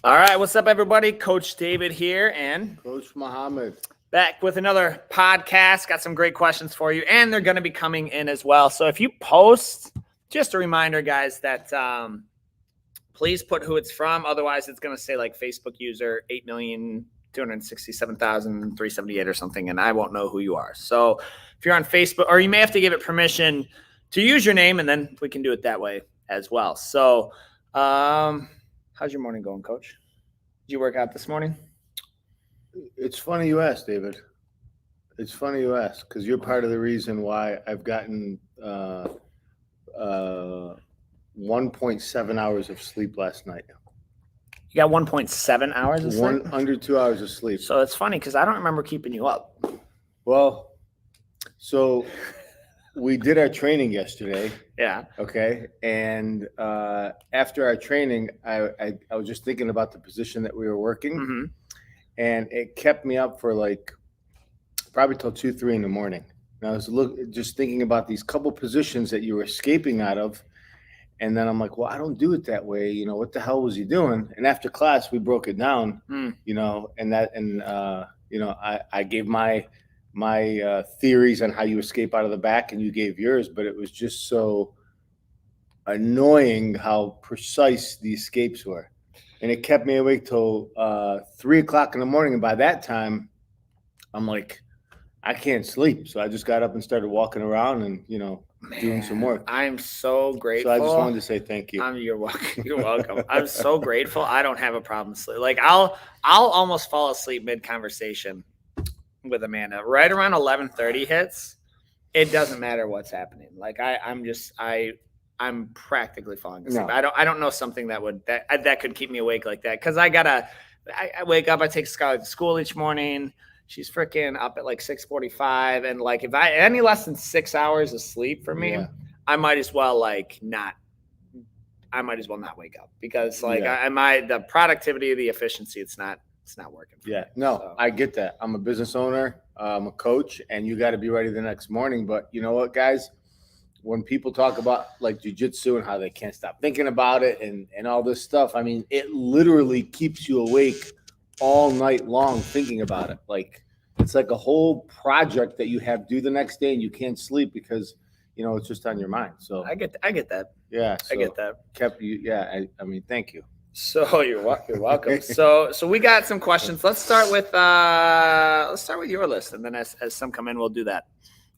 All right, what's up, everybody? Coach David here, and Coach Mohammad. Back with another podcast. Got some great questions for you, and they're going to be coming in as well. So if you post, just a reminder, guys, that please put who it's from. Otherwise, it's going to say like Facebook user 8,267,378 or something, and I won't know who you are. So if you're on Facebook, or you may have to give it permission to use your name, and then we can do it that way as well. So how's your morning going, Coach? Did you work out this morning? It's funny you ask, David. It's funny you ask because you're part of the reason why I've gotten 1.7 hours of sleep last night. You got 1.7 hours of sleep? Under 2 hours of sleep. So it's funny because I don't remember keeping you up. Well, so we did our training yesterday. Yeah. Okay. And after our training, I was just thinking about the position that we were working. Mm-hmm. And it kept me up for like probably till 2, 3 in the morning. And I was just thinking about these couple positions that you were escaping out of. And then I'm like, well, I don't do it that way. You know, what the hell was he doing? And after class, we broke it down, you know, I gave my theories on how you escape out of the back and you gave yours, but it was just so annoying how precise the escapes were. And it kept me awake till 3 o'clock in the morning. And by that time, I'm like, I can't sleep. So I just got up and started walking around and, you know, doing some work. I'm so grateful. So I just wanted to say thank you. You're welcome. You're welcome. I'm so grateful. I don't have a problem sleeping. Like I'll almost fall asleep mid-conversation with Amanda. Right around 11:30 hits, it doesn't matter what's happening. Like I'm practically falling asleep. No. I don't know something that could keep me awake like that. Cause I wake up, I take Skylar to school each morning. She's freaking up at like 6:45. And like, if any less than 6 hours of sleep for me, I might as well not wake up because like the productivity, the efficiency, it's not working for me. No, so. I get that. I'm a business owner, I'm a coach, and you got to be ready the next morning. But you know what, guys? When people talk about like Jiu Jitsu and how they can't stop thinking about it and all this stuff, I mean, it literally keeps you awake all night long thinking about it. Like it's like a whole project that you have due the next day and you can't sleep because, you know, it's just on your mind. So I get that. Yeah. I get that. I mean, thank you. So you're welcome. So we got some questions. Let's start with your list, and then as some come in, we'll do that.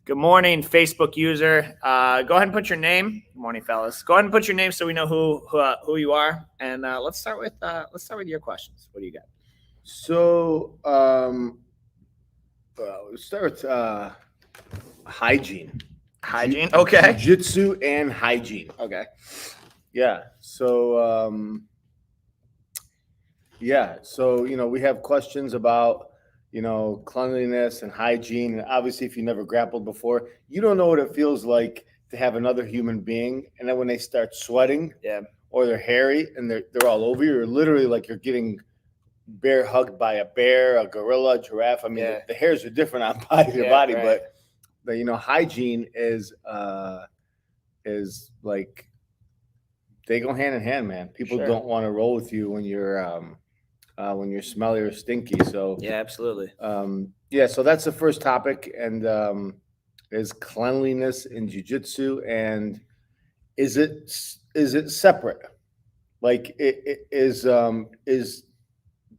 Good morning, Facebook user. Go ahead and put your name. Good morning, fellas. Go ahead and put your name so we know who you are. And let's start with your questions. What do you got? So let's start with hygiene. Hygiene. Okay. Jiu-Jitsu and hygiene. Okay. Yeah. So So you know, we have questions about, you know, cleanliness and hygiene. And obviously, if you never grappled before, you don't know what it feels like to have another human being. And then when they start sweating, or they're hairy and they're all over you, or literally like you're getting bear hugged by a bear, a gorilla, a giraffe. I mean, the hairs are different on your body, right. but you know, hygiene is like they go hand in hand, man. People don't want to roll with you when you're smelly or stinky. So yeah, absolutely. So that's the first topic, and is cleanliness in jiu-jitsu, and is it separate? Like it is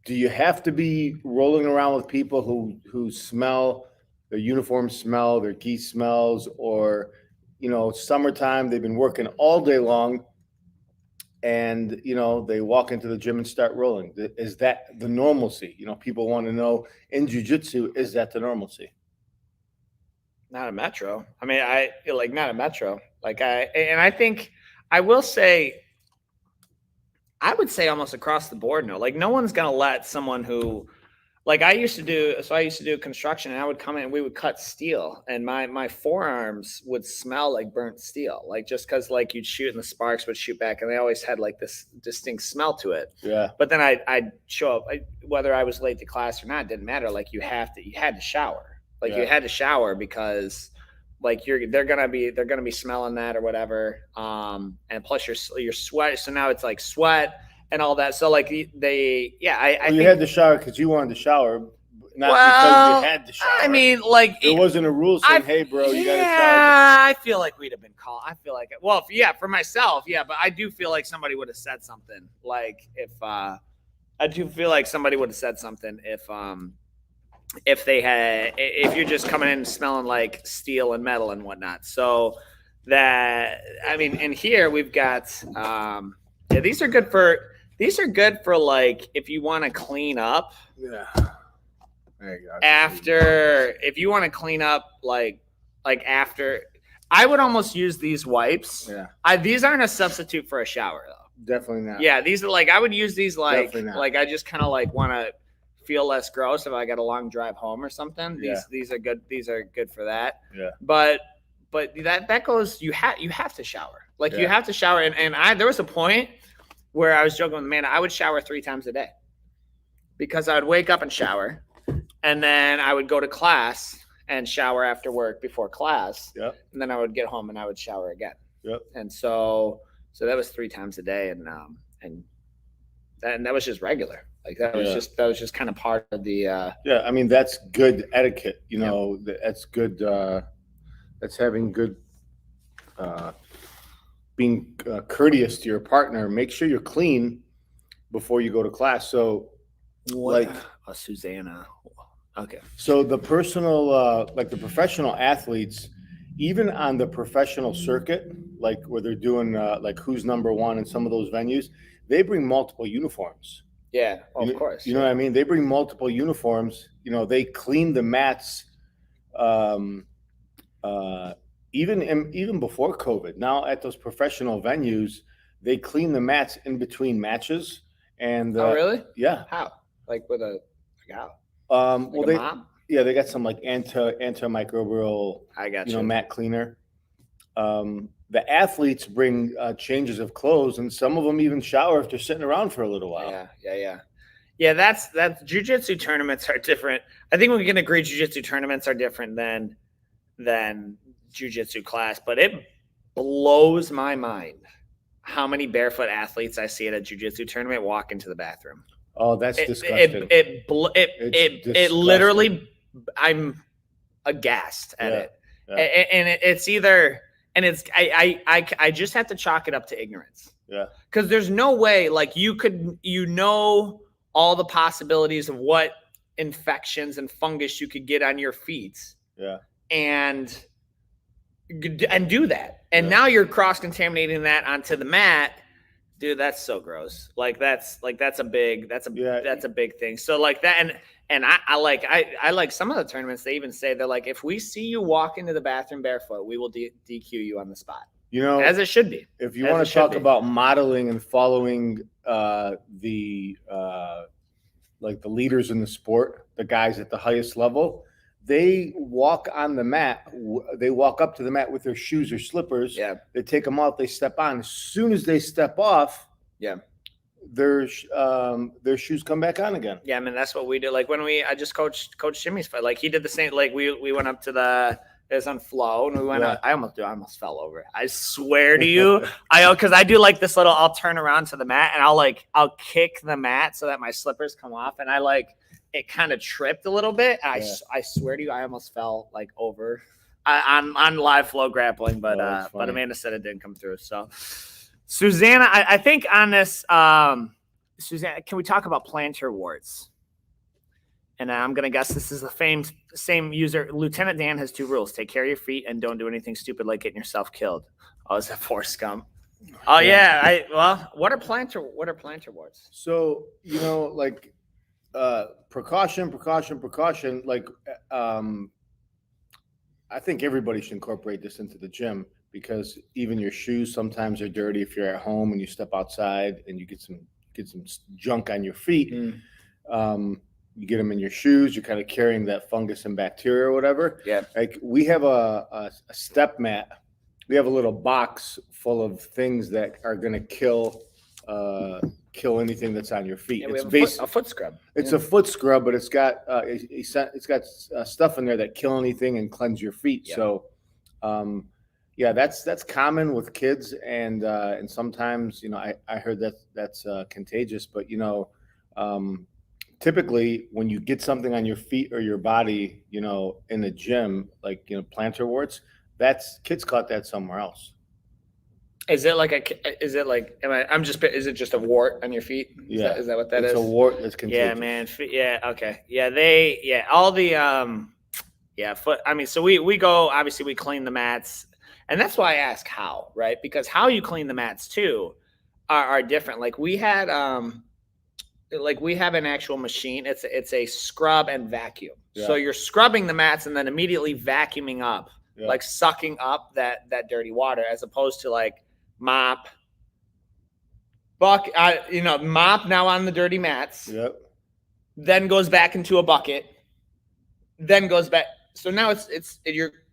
do you have to be rolling around with people who smell their uniform smell, their gi smells, or you know, summertime they've been working all day long and, you know, they walk into the gym and start rolling? Is that the normalcy? You know, people want to know in jiu-jitsu, is that the normalcy? Not a metro. I mean, not a metro. I think I will say, I would say almost across the board, no. Like no one's going to let someone who, like I used to do construction, and I would come in and we would cut steel, and my forearms would smell like burnt steel, like just because like you'd shoot and the sparks would shoot back, and they always had like this distinct smell to it. Yeah. But then I'd show up, whether I was late to class or not, it didn't matter. Like you had to shower, you had to shower because like they're gonna be smelling that or whatever. And plus your sweat. So now it's like sweat, and all that. So like I Well, you think, had to shower because you wanted to shower, not well, because you had to shower. I mean, like there wasn't a rule saying, "Hey, bro, you got to shower." yeah, I feel like we'd have been called. I feel like, well, for myself, yeah, but I do feel like somebody would have said something. Like I do feel like somebody would have said something if you're just coming in smelling like steel and metal and whatnot. So that, I mean, and here we've got these are good for like if you want to clean up. Yeah. There you go. If you want to clean up like after, I would almost use these wipes. Yeah. These aren't a substitute for a shower though. Definitely not. Yeah, these are like, I would use these like Definitely not. I just kind of like want to feel less gross if I got a long drive home or something. These are good. These are good for that. Yeah. But that goes. You have to shower. Like you have to shower. And there was a point where I was joking with Amanda. I would shower 3 times a day because I would wake up and shower, and then I would go to class and shower after work before class. Yep. And then I would get home and I would shower again. Yep. And so that was 3 times a day, and that was just regular. Like that was just kind of part of the. Yeah, I mean that's good etiquette. You know, that's good. That's having good. Being courteous to your partner. Make sure you're clean before you go to class. So, Susanna. Okay. So the personal, like the professional athletes, even on the professional circuit, like where they're doing like who's number one in some of those venues, they bring multiple uniforms. Yeah, of course. You know what I mean? They bring multiple uniforms. You know, they clean the mats even before COVID. Now at those professional venues, they clean the mats in between matches. And oh, really? Yeah. How? Like with a how? Well, they got some like antimicrobial, mat cleaner. The athletes bring changes of clothes, and some of them even shower if they're sitting around for a little while. Yeah. That's jiu-jitsu tournaments are different. I think we can agree jiu-jitsu tournaments are different than jiu-jitsu class, but it blows my mind how many barefoot athletes I see at a jiu-jitsu tournament walk into the bathroom. Oh, that's disgusting. It literally, I'm aghast at it. Yeah. And it's either, and it's, I just have to chalk it up to ignorance. Yeah. Because there's no way, like all the possibilities of what infections and fungus you could get on your feet. Yeah. And do that. And now you're cross-contaminating that onto the mat. Dude, that's so gross. Like that's a big thing. So like that, and I like some of the tournaments. They even say they're like, if we see you walk into the bathroom barefoot, we will DQ you on the spot. You know, as it should be. If you want to talk about modeling and following the leaders in the sport, the guys at the highest level, they walk on the mat. They walk up to the mat with their shoes or slippers. Yeah. They take them off. They step on. As soon as they step off, their shoes come back on again. Yeah, I mean that's what we do. Like when I just coached Jimmy's fight. Like he did the same. Like we went up to it was on flow and we went out. I almost fell over. I swear to you, because I do like this little. I'll turn around to the mat and I'll kick the mat so that my slippers come off, and it kind of tripped a little bit. I swear to you, I almost fell like over on live flow grappling, but Amanda said it didn't come through. So Susanna, I think on this, Susanna, can we talk about plantar warts? And I'm going to guess this is the same user. Lieutenant Dan has 2 rules. Take care of your feet and don't do anything stupid like getting yourself killed. Oh, is that Forrest Gump? Oh yeah. What are plantar warts? So, precaution. Like, I think everybody should incorporate this into the gym because even your shoes sometimes are dirty if you're at home and you step outside and you get some junk on your feet. You get them in your shoes. You're kind of carrying that fungus and bacteria or whatever. Yeah. Like we have a step mat. We have a little box full of things that are going to kill anything that's on your feet. Yeah, it's a foot scrub. It's a foot scrub, but it's got stuff in there that kill anything and cleanse your feet. Yeah. So, Yeah, that's common with kids, and sometimes I heard that's contagious. But typically when you get something on your feet or your body, in the gym, like plantar warts, that's kids caught that somewhere else. Is it like is it like, is it just a wart on your feet? Yeah, Is that what that is? it's a wart that's Yeah, contagious. man. Yeah. Okay. Yeah. All the, yeah, foot. I mean, so we go, obviously we clean the mats, and that's why I ask how, right? Because how you clean the mats too are different. Like we have an actual machine. It's a scrub and vacuum. Yeah. So you're scrubbing the mats and then immediately vacuuming up, Yeah. like sucking up that dirty water, as opposed to like mop, mop now on the dirty mats. Yep. Then goes back into a bucket. Then goes back. So now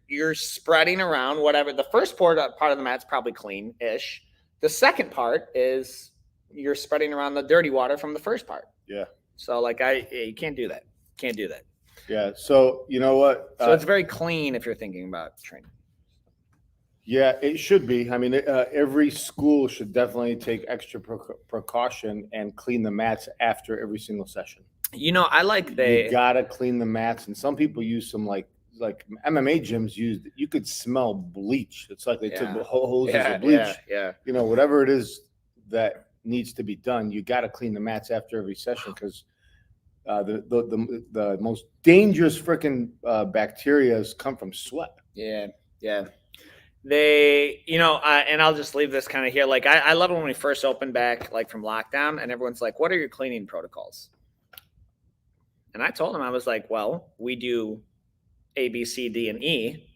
you're spreading around whatever. The first part of the mat's probably clean-ish. The second part is you're spreading around the dirty water from the first part. Yeah. So you can't do that. Can't do that. Yeah. So you know what? So it's very clean if you're thinking about training. Yeah, it should be. I mean, every school should definitely take extra precaution and clean the mats after every single session. You gotta clean the mats, and some people use some like MMA gyms used. You could smell bleach. It's like they took hoses of bleach. Yeah. Whatever it is that needs to be done, you got to clean the mats after every session, because the most dangerous freaking bacteria come from sweat. Yeah. They, and I'll just leave this kind of here. Like I love it when we first opened back, like from lockdown, and everyone's like, "What are your cleaning protocols?" And I told them, I was like, "Well, we do A, B, C, D, and E,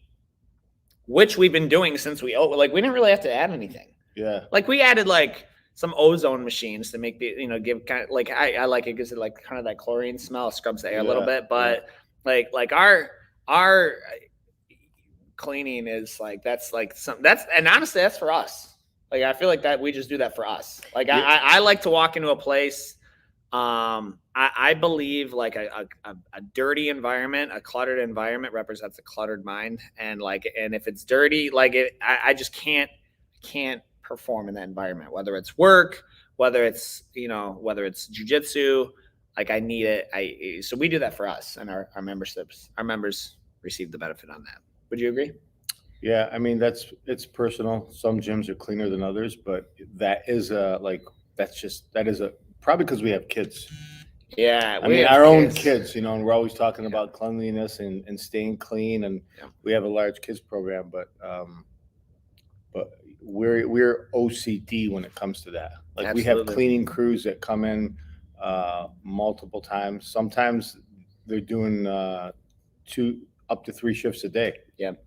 which we've been doing since we didn't really have to add anything. Yeah. Like we added like some ozone machines to make the, give kind of like, I like it because it like kind of that chlorine smell scrubs the air a little bit, but like our cleaning is like, and honestly, that's for us. Like, I feel like that we just do that for us. Like I like to walk into a place. I believe like a dirty environment, a cluttered environment represents a cluttered mind. And if it's dirty, I just can't perform in that environment, whether it's work, whether it's jujitsu, like I need it. So we do that for us, and our members receive the benefit on that. Would you agree? Yeah. I mean, it's personal. Some gyms are cleaner than others, but that is probably because we have kids. Yeah. I mean, our own kids, and we're always talking about cleanliness and staying clean, and we have a large kids program, but we're OCD when it comes to that. Like Absolutely. We have cleaning crews that come in multiple times. Sometimes they're doing 2 up to 3 shifts a day. Yep.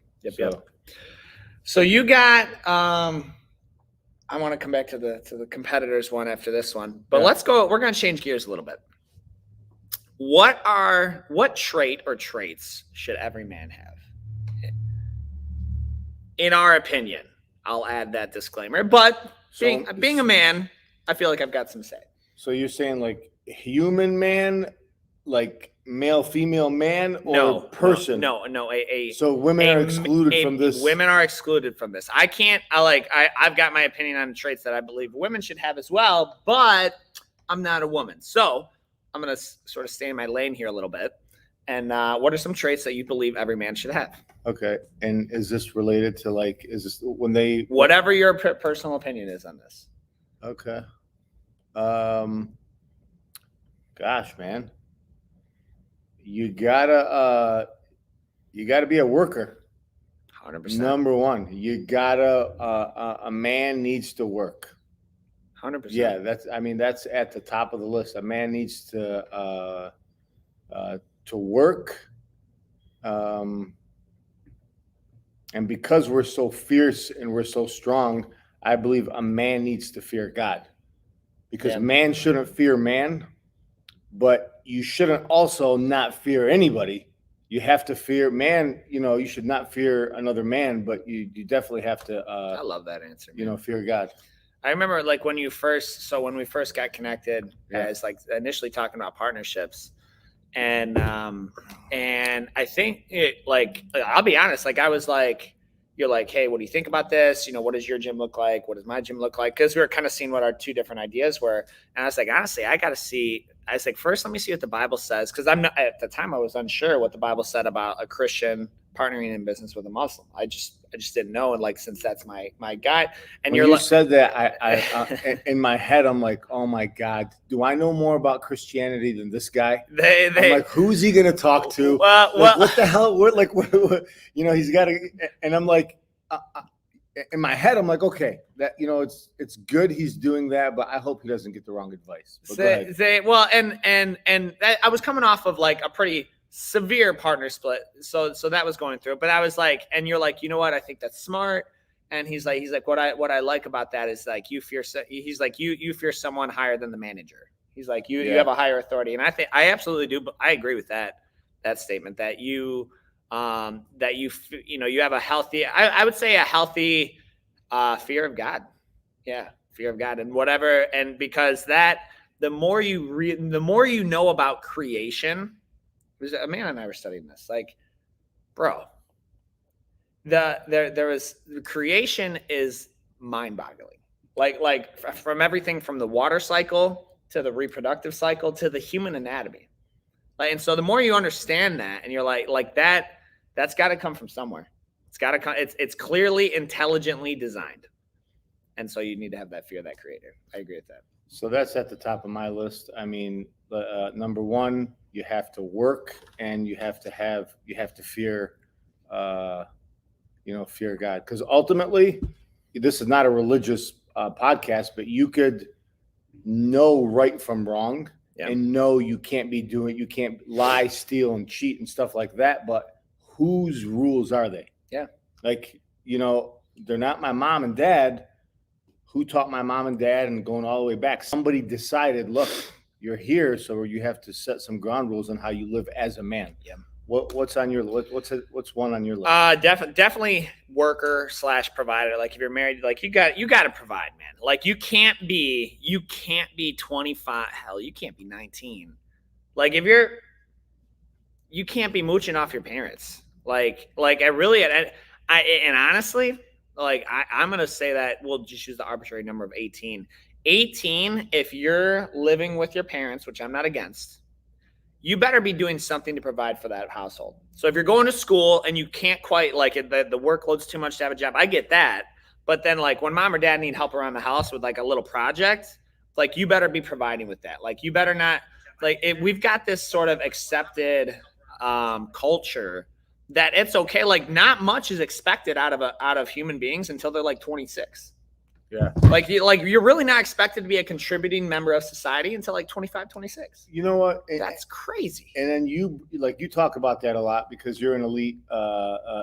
So you got I want to come back to the competitors one after this one, but let's go. We're going to change gears a little bit. What trait or traits should every man have? In our opinion, I'll add that disclaimer, but being a man, I feel like I've got some say. So you're saying like human man, like male, female man, or person? No. So women are excluded from this. Women are excluded from this. I've got my opinion on traits that I believe women should have as well, but I'm not a woman. So I'm going to sort of stay in my lane here a little bit. And what are some traits that you believe every man should have? Okay. And is this related to whatever your personal opinion is on this? Okay. Gosh, man. You gotta be a worker. 100%. Number one, a man needs to work. 100%. Yeah, that's at the top of the list. A man needs to work. And because we're so fierce and we're so strong, I believe a man needs to fear God. Because man shouldn't fear man, but you shouldn't also not fear anybody. You have to fear man. You should not fear another man, but you definitely have to. I love that answer. Man. Fear God. I remember when we first got connected, as initially talking about partnerships, and I think I'll be honest, I was like, you're like, hey, what do you think about this? You know, what does your gym look like? What does my gym look like? Because we were kind of seeing what our two different ideas were. And I was like, honestly, I was like, first, let me see what the Bible says. Because at the time, I was unsure what the Bible said about a Christian partnering in business with a Muslim. I just didn't know. And like, since that's my guy, and when you said that, I in my head, I'm like, oh my God, do I know more about Christianity than this guy? I'm like, who's he going to talk to? What the hell? What, you know, he's got to, and I'm like, in my head, I'm like, okay, that, you know, it's good he's doing that, but I hope he doesn't get the wrong advice. I was coming off of like a pretty severe partner split, so that was going through. But I was like, and you're like, you know what? I think that's smart. And he's like, what I like about that is like you fear someone higher than the manager. He's like, you have a higher authority, and I absolutely do. But I agree with that statement that you have a healthy, I would say a healthy fear of God. Yeah, fear of God and whatever. And because the more you know about creation. A man and I were studying this. Like, bro, creation is mind-boggling. Like from everything from the water cycle to the reproductive cycle to the human anatomy. Like, and so the more you understand that, and you're like that's got to come from somewhere. It's got to come. It's clearly intelligently designed, and so you need to have that fear of that creator. I agree with that. So that's at the top of my list. I mean, number one, you have to work, and you have to fear, fear God. Because ultimately, this is not a religious podcast, but you could know right from wrong and know you can't lie, steal, and cheat and stuff like that. But whose rules are they? Yeah. Like, they're not my mom and dad. Who taught my mom and dad, and going all the way back? Somebody decided, look, you're here, so you have to set some ground rules on how you live as a man. Yeah. What's on your what's one on your list? Definitely worker/provider. Like if you're married, like you got to provide, man. Like you can't be 25. Hell, you can't be 19. Like you can't be mooching off your parents. Like and honestly, like I'm gonna say that we'll just use the arbitrary number of 18. 18, if you're living with your parents, which I'm not against, you better be doing something to provide for that household. So if you're going to school and you can't quite, like, the workload's too much to have a job, I get that. But then, like, when mom or dad need help around the house with, like, a little project, like, you better be providing with that. Like, you better not, like, we've got this sort of accepted culture that it's okay. Like, not much is expected out of human beings until they're, like, 26. Yeah. Like you're really not expected to be a contributing member of society until like 25, 26. You know what? That's crazy. And then you talk about that a lot because you're an elite,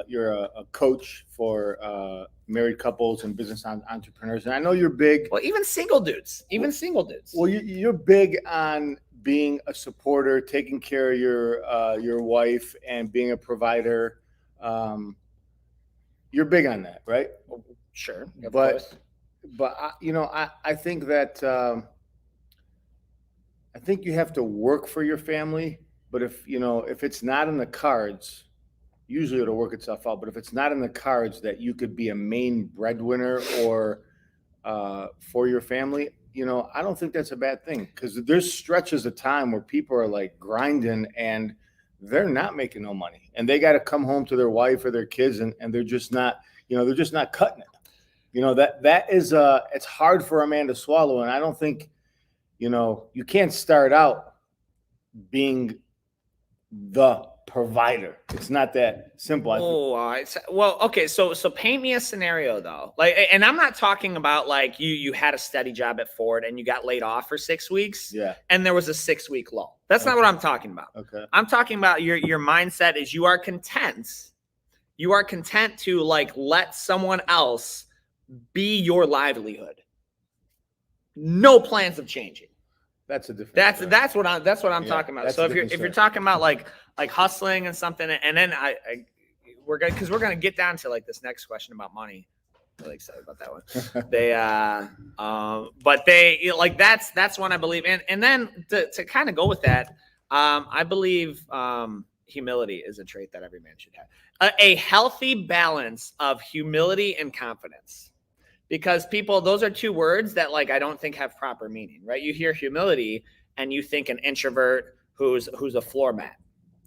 you're a coach for married couples and business entrepreneurs. And I know you're big. Well, even single dudes. Well, you're big on being a supporter, taking care of your wife and being a provider. You're big on that, right? Sure. But I think that I think you have to work for your family. But if it's not in the cards, usually it'll work itself out. But if it's not in the cards that you could be a main breadwinner or for your family, I don't think that's a bad thing, because there's stretches of time where people are like grinding and they're not making no money, and they got to come home to their wife or their kids, and they're just not cutting it. That is it's hard for a man to swallow. And I don't think, you can't start out being the provider. It's not that simple. Well, okay. So paint me a scenario though. Like, and I'm not talking about like you had a steady job at Ford and you got laid off for 6 weeks. Yeah. And there was a 6-week lull. That's not what I'm talking about. Okay. I'm talking about your mindset is you are content. You are content to like let someone else be your livelihood. No plans of changing. That's a different. That's what I'm talking about. So if you're talking about like hustling and something, and then we're gonna get down to like this next question about money. I'm really excited about that one. But they like that's one I believe in. And then to kind of go with that, I believe humility is a trait that every man should have. A healthy balance of humility and confidence. Because people, those are two words that like I don't think have proper meaning, right? You hear humility and you think an introvert who's a floor mat,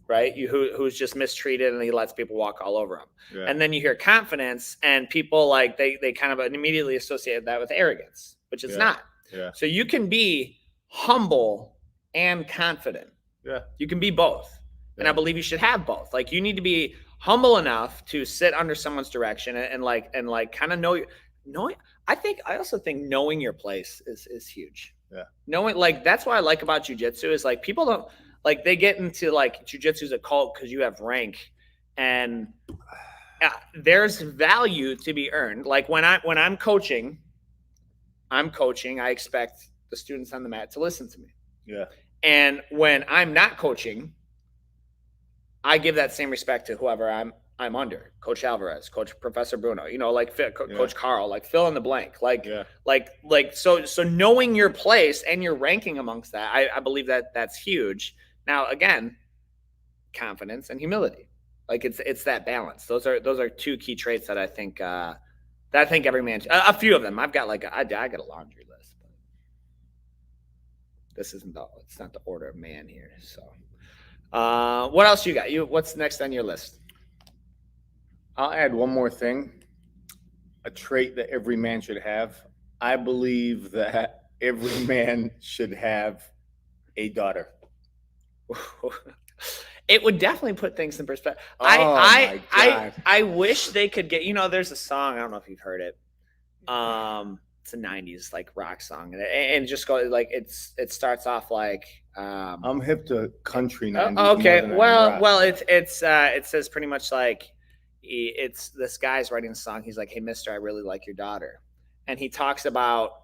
right? Who's just mistreated and he lets people walk all over him. Yeah. And then you hear confidence and people like they kind of immediately associate that with arrogance, which it's not. Yeah. So you can be humble and confident. Yeah. You can be both. And I believe you should have both. Like you need to be humble enough to sit under someone's direction and kind of know I also think knowing your place is huge. Yeah. Knowing, like, that's what I like about jiu-jitsu is like people don't like they get into like jiu-jitsu is a cult because you have rank, and there's value to be earned. Like when I'm coaching, I expect the students on the mat to listen to me. Yeah. And when I'm not coaching, I give that same respect to whoever I'm under. Coach Alvarez, Coach Professor Bruno, like Coach Carl, like fill in the blank. So knowing your place and your ranking amongst that, I believe that's huge. Now, again, confidence and humility. Like it's that balance. Those are two key traits that I think every man, a few of them. I've got I got a laundry list, but this it's not the order of man here. So what else you got? What's next on your list? I'll add one more thing, a trait that every man should have. I believe that every man should have a daughter. It would definitely put things in perspective. My God. I wish they could get, there's a song, I don't know if you've heard it. It's a 90s like rock song, and just go like it starts off like I'm hip to country now. Okay, well it says pretty much like it's this guy's writing a song. He's like, "Hey, mister, I really like your daughter." And he talks about,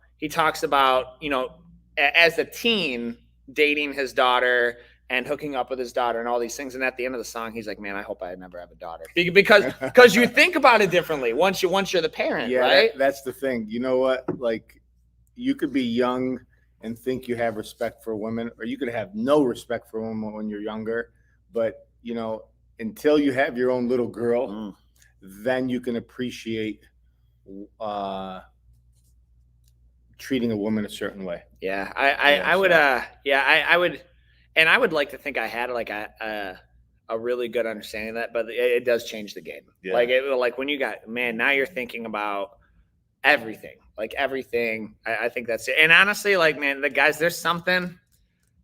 as a teen dating his daughter and hooking up with his daughter and all these things. And at the end of the song, he's like, "Man, I hope I never have a daughter." Because you think about it differently once you're the parent, right? That's the thing. You know what? Like you could be young and think you have respect for women, or you could have no respect for women when you're younger. But, until you have your own little girl, then you can appreciate treating a woman a certain way. Yeah, I would and I would like to think I had like a really good understanding of that, but it does change the game. Yeah. Like when you got, man, now you're thinking about everything. I think that's it. And honestly, like, man, the guys, there's something.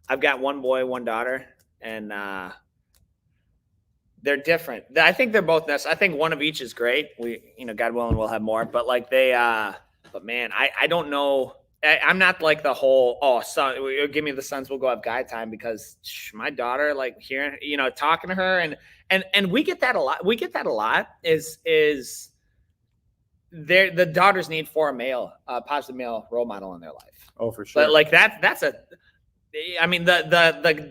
I've got one boy, one daughter, and they're different. I think they're both nice. I think one of each is great. We, God willing, we'll have more. But like but man, I don't know. I'm not like the whole, son, give me the sons, we'll go have guy time, because my daughter, like hearing, talking to her and we get that a lot. We get that a lot is the daughters need for a positive male role model in their life. Oh, for sure. But like the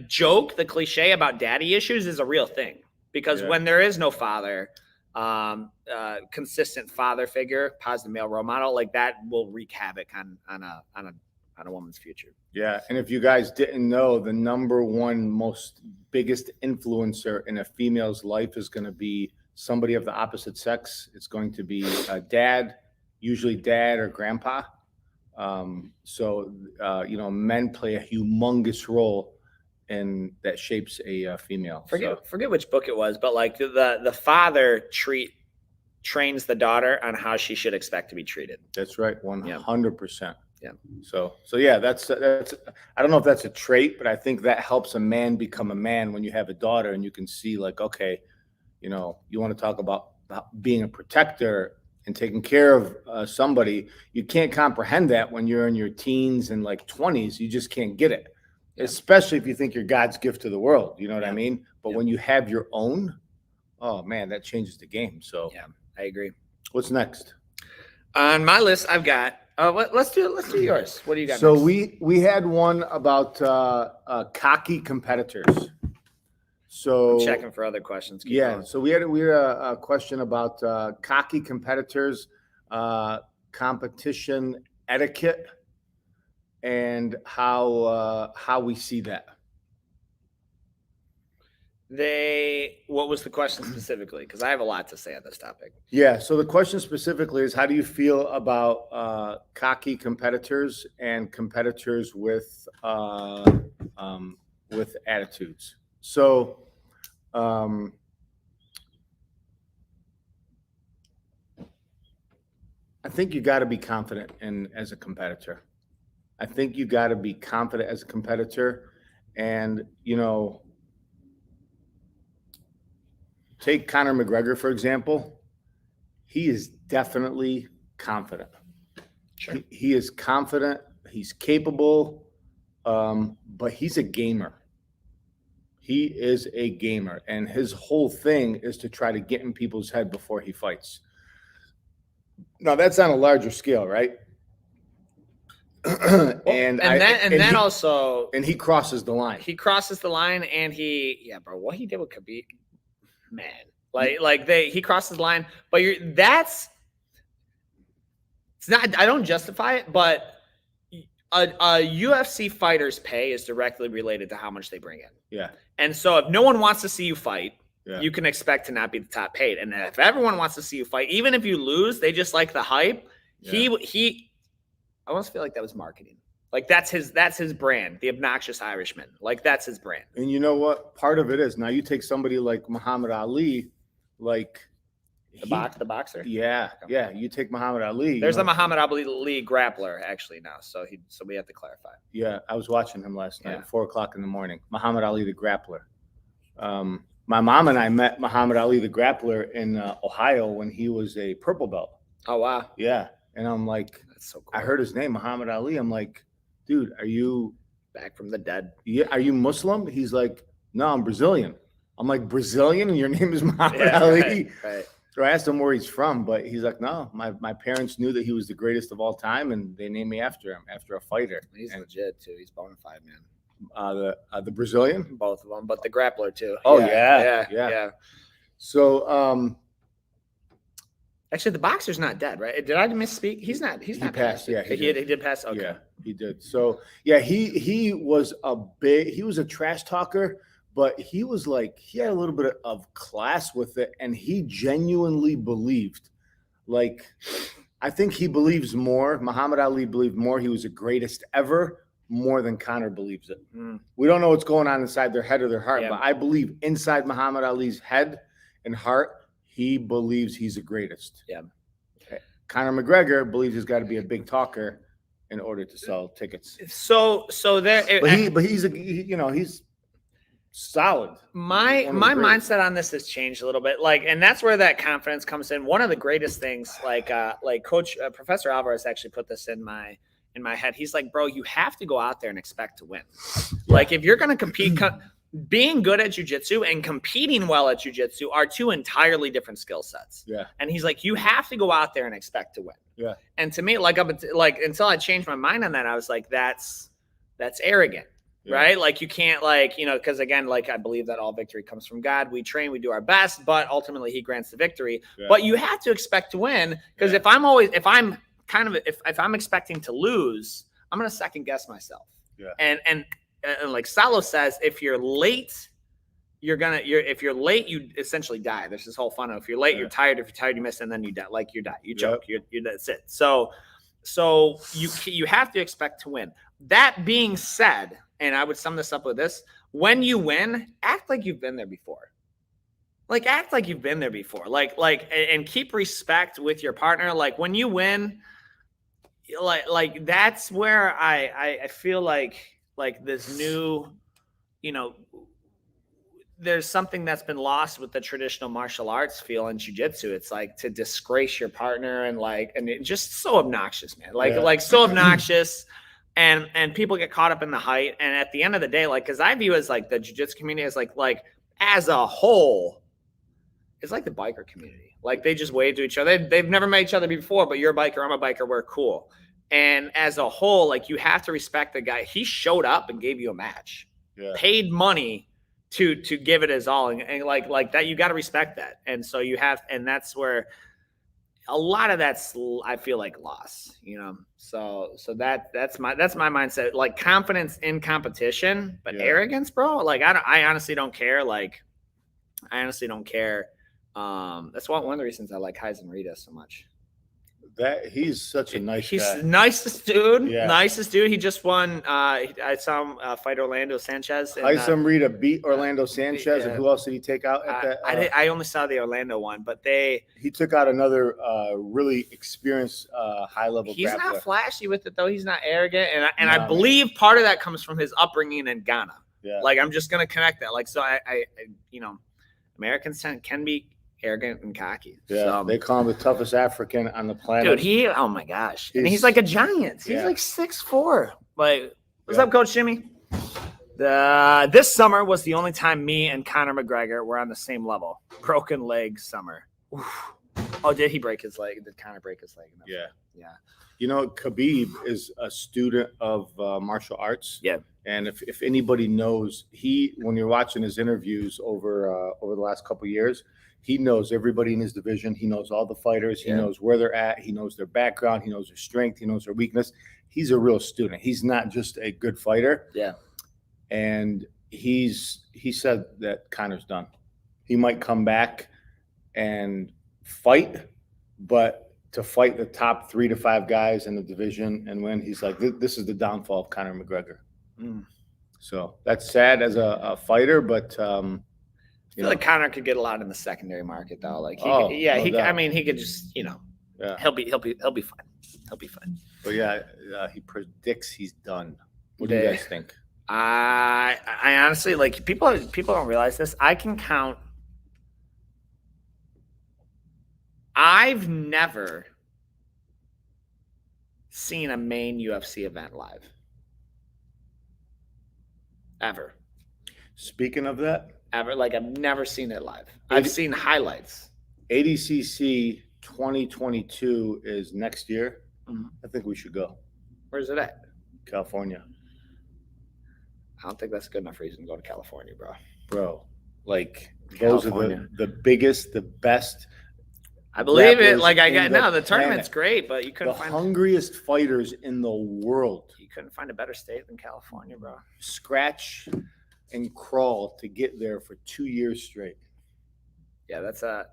joke, the cliche about daddy issues is a real thing, because when there is no father, consistent father figure, positive male role model, like that will wreak havoc on a woman's future. Yeah. And if you guys didn't know, the number one biggest influencer in a female's life is going to be somebody of the opposite sex. It's going to be a dad, usually dad or grandpa. So men play a humongous role and that shapes a female. Forget which book it was, but like the father trains the daughter on how she should expect to be treated. That's right, 100%. Yeah. So yeah, that's. I don't know if that's a trait, but I think that helps a man become a man when you have a daughter and you can see like, okay, you want to talk about being a protector and taking care of somebody. You can't comprehend that when you're in your teens and like 20s. You just can't get it. Especially if you think you're God's gift to the world, you know what I mean? But when you have your own, oh man, that changes the game. So yeah, I agree. What's next? On my list, I've got, let's do yours. What do you got? So next? we had one about cocky competitors. So I'm checking for other questions. Keep going. So we had a question about cocky competitors, competition etiquette, and how we see that. What was the question specifically? Because I have a lot to say on this topic. Yeah. So the question specifically is, how do you feel about cocky competitors and competitors with attitudes? So, I think you got to be confident as a competitor. I think you got to be confident as a competitor, and take Conor McGregor for example. He is definitely confident. Sure. He is confident. He's capable, but he's a gamer. He is a gamer, and his whole thing is to try to get in people's head before he fights. Now that's on a larger scale, right? And he crosses the line. He crosses the line, and bro, what he did with Khabib, man, he crosses the line. But it's not. I don't justify it, but a UFC fighter's pay is directly related to how much they bring in. Yeah. And so if no one wants to see you fight, you can expect to not be the top paid. And if everyone wants to see you fight, even if you lose, they just like the hype. Yeah. I almost feel like that was marketing. Like that's his brand, the obnoxious Irishman. Like that's his brand. And you know what? Part of it is, now you take somebody like Muhammad Ali, like the boxer. Yeah, yeah. You take Muhammad Ali. There's a Muhammad Ali grappler actually now, so we have to clarify. Yeah, I was watching him last night, 4:00 in the morning. Muhammad Ali the grappler. My mom and I met Muhammad Ali the grappler in Ohio when he was a purple belt. Oh wow. Yeah, and I'm like, that's so cool. I heard his name, Muhammad Ali. I'm like, dude, are you back from the dead? Yeah, are you Muslim? He's like, no, I'm Brazilian. I'm like, Brazilian, and your name is Muhammad Ali. Right. So I asked him where he's from, but he's like, no, my parents knew that he was the greatest of all time, and they named me after him, after a fighter. He's legit too. He's bona fide, man. The Brazilian, both of them, but the grappler too. Oh yeah. So actually, the boxer's not dead, right? Did I misspeak? He's not passed. Yeah, he did pass. Okay. Yeah, he did. So yeah, he was a trash talker, but he had a little bit of class with it, and he genuinely believed, I think he believes more. Muhammad Ali believed more. He was the greatest ever, more than Conor believes it. We don't know what's going on inside their head or their heart, but I believe inside Muhammad Ali's head and heart, he believes he's the greatest. Yeah. Okay. Conor McGregor believes he's got to be a big talker in order to sell tickets. So there, but he's solid. My mindset on this has changed a little bit. And that's where that confidence comes in. One of the greatest things, Coach Professor Alvarez actually put this in my head. He's like, bro, you have to go out there and expect to win. If you're going to compete, being good at jiu-jitsu and competing well at jiu-jitsu are two entirely different skill sets. Yeah. And he's like, you have to go out there and expect to win. Yeah. And to me, until I changed my mind on that, I was like, that's arrogant. Yeah. Right? You can't because again, I believe that all victory comes from God. We train, we do our best, but ultimately he grants the victory. Yeah. But you have to expect to win, because if I'm expecting to lose, I'm going to second guess myself. Yeah. And like Salo says, if you're late, if you're late, you essentially die. There's this whole funnel. If you're late, you're tired. If you're tired, you miss, and then you die. You die. You choke. You're that's it. So you have to expect to win. That being said, and I would sum this up with this: when you win, act like you've been there before. Act like you've been there before. And keep respect with your partner. When you win, that's where I feel like this new, there's something that's been lost with the traditional martial arts feel in jiu-jitsu. It's to disgrace your partner and it's just so obnoxious, man. So obnoxious. And people get caught up in the height. And at the end of the day, because I view as the jiu-jitsu community as as a whole, it's like the biker community. They just wave to each other. They've never met each other before, but you're a biker, I'm a biker, we're cool. And as a whole, you have to respect the guy. He showed up and gave you a match, paid money to give it his all. And like that, you got to respect that. And so and that's where a lot of that's, I feel loss, so that's my mindset. Confidence in competition, but arrogance, bro. I honestly don't care. I honestly don't care. That's one of the reasons I like Heisen Rita so much. That he's such a nice He's guy. the nicest dude. Yeah. Nicest dude. He just won. I saw him fight Orlando Sanchez. And, Heisen Rita beat Orlando Sanchez, and who else did he take out at that? I only saw the Orlando one, but he took out another really experienced high-level he's grappler. not flashy with it though. He's not arrogant, and Nah, I believe part of that comes from his upbringing in Ghana. Yeah. Like I'm just gonna connect that. Like so, I Americans can be arrogant and cocky. Yeah, so, they call him the toughest African on the planet. Dude, oh my gosh. And he's like a giant. He's like 6'4". Like, what's up, Coach Jimmy? This summer was the only time me and Conor McGregor were on the same level. Broken leg summer. Oof. Oh, did he break his leg? Did Conor break his leg? Yeah. Yeah. You know, Khabib is a student of martial arts. Yeah. And if anybody knows, when you're watching his interviews over the last couple of years, he knows everybody in his division. He knows all the fighters. He knows where they're at. He knows their background. He knows their strength. He knows their weakness. He's a real student. He's not just a good fighter. Yeah. And he said that Conor's done. He might come back and fight, but to fight the top 3 to 5 guys in the division and win, he's like, this is the downfall of Conor McGregor. So that's sad as a fighter, but I feel like Conor could get a lot in the secondary market though. Like, he could just, he'll be fine. He'll be fine. But he predicts he's done. What do you guys think? I honestly, like, people don't realize this. I can count. I've never seen a main UFC event live. Ever. Speaking of that, ever, like, I've never seen it live. I've seen highlights. ADCC 2022 is next year. Mm-hmm. I think we should go. Where's it at? California. I don't think that's a good enough reason to go to California, bro. Like, those are the biggest, the best. I believe it. Like, the tournament's great, but you couldn't find the hungriest fighters in the world. You couldn't find a better state than California, bro. Scratch and crawl to get there for 2 years straight. Yeah, that's I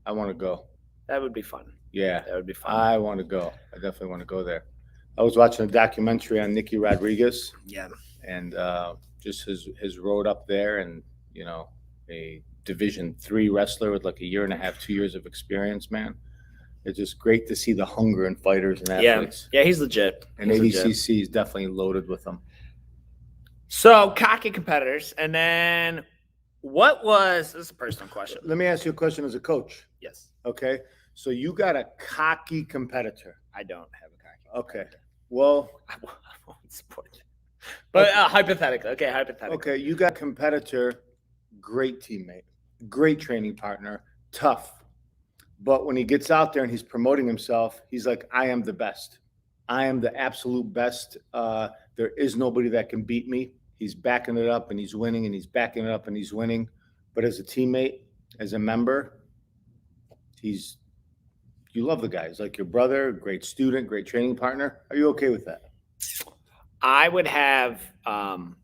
want to go. That would be fun. Yeah, that would be fun. I want to go. I definitely want to go there. I was watching a documentary on Nicky Rodriguez. Yeah, and just his road up there, and a Division III wrestler with like a year and a half, 2 years of experience. Man, it's just great to see the hunger in fighters and athletes. Yeah, he's legit. And ADCC is definitely loaded with them. So, cocky competitors. And then this is a personal question. Let me ask you a question as a coach. Yes. Okay. So you got a cocky competitor. I don't have a cocky competitor. Okay. Competitor. Well, I won't support it. But hypothetically. Okay, hypothetically. Okay, you got a competitor, great teammate, great training partner, tough. But when he gets out there and he's promoting himself, he's like, I am the best. I am the absolute best. There is nobody that can beat me. He's backing it up and he's winning, and he's backing it up and he's winning. But as a teammate, as a member, you love the guy. He's like your brother, great student, great training partner. Are you okay with that? I would have so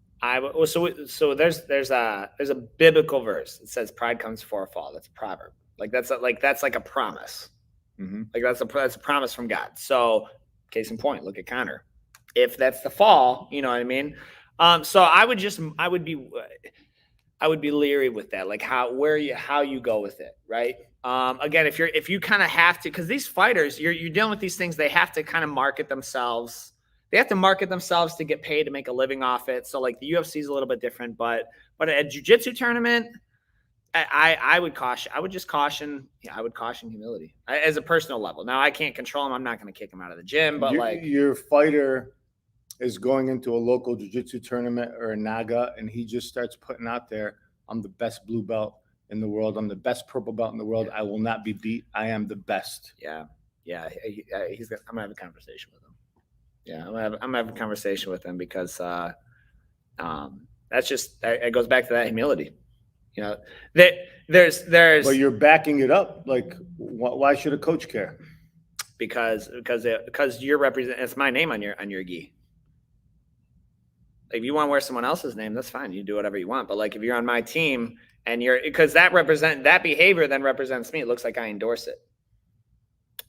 there's a biblical verse. It says pride comes before a fall. That's a proverb. That's like a promise. Mm-hmm. Like that's a promise from God. So case in point, look at Conor. If that's the fall, you know what I mean? So I would be leery with that. Like how you go with it, right? Again, if you kind of have to, because these fighters, you're dealing with these things, they have to kind of market themselves. They have to market themselves to get paid to make a living off it. So like the UFC is a little bit different, but a jiu-jitsu tournament, I would caution humility as a personal level. Now I can't control him. I'm not going to kick him out of the gym, but your fighter is going into a local jiu-jitsu tournament or a Naga, and he just starts putting out there, I'm the best blue belt in the world. I'm the best purple belt in the world. I will not be beat. I am the best. Yeah. I'm gonna have a conversation with him. Yeah, I'm gonna have a conversation with him because that's just it goes back to that humility. There's. But you're backing it up. Like, why should a coach care? Because you're representing. It's my name on your gi. If you want to wear someone else's name, that's fine. You do whatever you want. But like if you're on my team and because that behavior then represents me. It looks like I endorse it.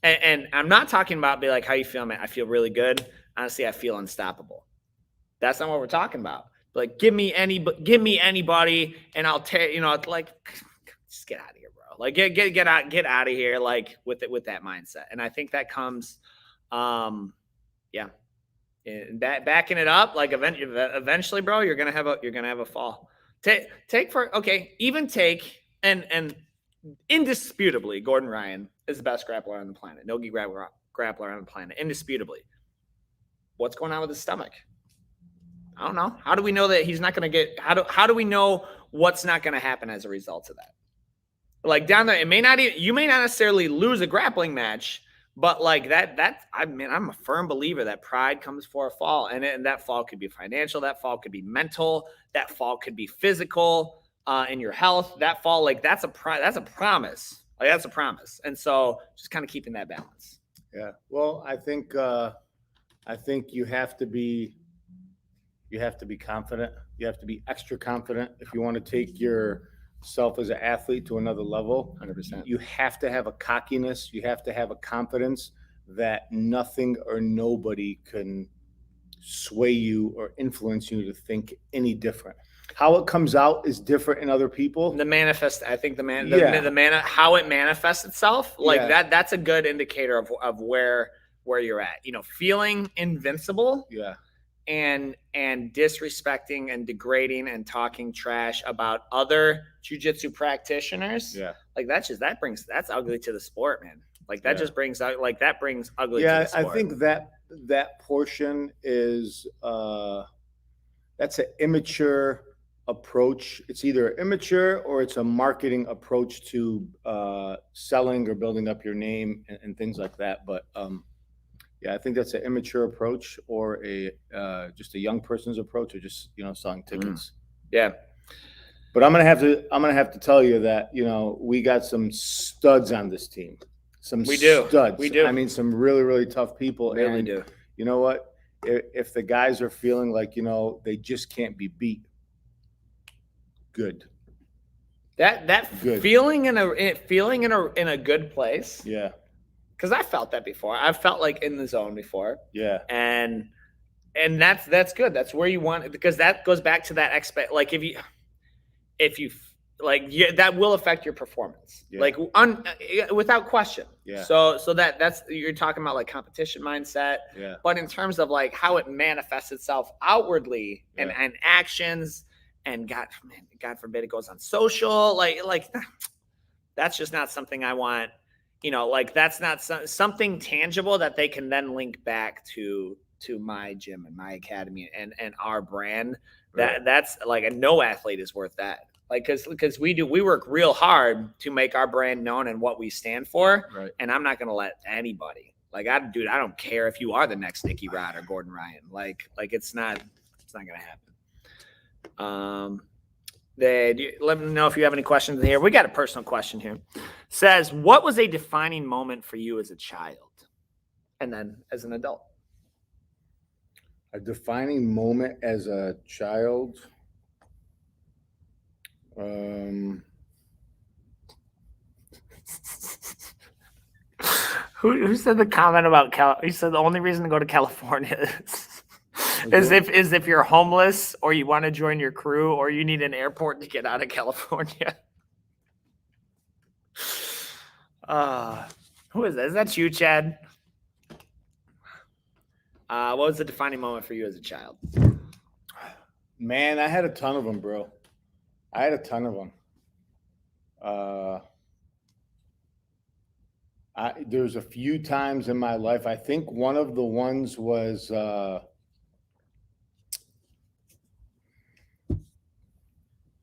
And I'm not talking about be like, how you feel, man? I feel really good. Honestly, I feel unstoppable. That's not what we're talking about. Like, give me anybody, and I'll tear. Like, just get out of here, bro. Like, get out of here. Like with that mindset. And I think that comes, yeah, backing it up. Like eventually, bro, you're gonna have a fall. And indisputably, Gordon Ryan is the best grappler on the planet. No-gi grappler on the planet, indisputably. What's going on with his stomach? I don't know. How do we know that he's not going to get? How do we know what's not going to happen as a result of that? Like down there, you may not necessarily lose a grappling match, but like I'm a firm believer that pride comes before a fall, and that fall could be financial, that fall could be mental, that fall could be physical. In your health, that fall, like that's a promise. Like that's a promise. And so just kind of keeping that balance. Yeah. Well, I think you have to be confident. You have to be extra confident if you want to take yourself as an athlete to another level. 100%. You have to have a cockiness. You have to have a confidence that nothing or nobody can sway you or influence you to think any different. How it comes out is different in other people. I think how it manifests itself, like that's a good indicator of where you're at. Feeling invincible. Yeah. And disrespecting and degrading and talking trash about other jiu-jitsu practitioners. Yeah. Like that's ugly to the sport, man. Like that just brings out, like that brings ugly to the sport. I think that portion is that's an immature approach. It's either immature or it's a marketing approach to selling or building up your name and things like that. But I think that's an immature approach or just a young person's approach, or just selling tickets. Yeah. But I'm gonna have to tell you that we got some studs on this team. We do. I mean, some really, really tough people. Really do. You know what? If the guys are feeling like they just can't be beat, good. That good. feeling in a good place. Yeah. Because I felt that before. I've felt like in the zone before. Yeah. And that's good. That's where you want it, because that goes back to that like if you like that will affect your performance. Yeah. Like without question. Yeah. So that's you're talking about like competition mindset. Yeah. But in terms of like how it manifests itself outwardly and actions, and God forbid it goes on social, like that's just not something I want. Like that's not something tangible that they can then link back to my gym and my academy and our brand. Right. That's like no athlete is worth that. Like, because we work real hard to make our brand known and what we stand for. Right. And I'm not going to let anybody, like, I don't care if you are the next Nicky Rod or Gordon Ryan. Like it's not going to happen. Let me know if you have any questions in here. We got a personal question here. Says, what was a defining moment for you as a child and then as an adult? A defining moment as a child. Who said the comment about he said the only reason to go to California is if you're homeless or you want to join your crew or you need an airport to get out of California. Who is that? Is that you, Chad? What was the defining moment for you as a child? Man, I had a ton of them, bro. There's a few times in my life. I think one of the ones was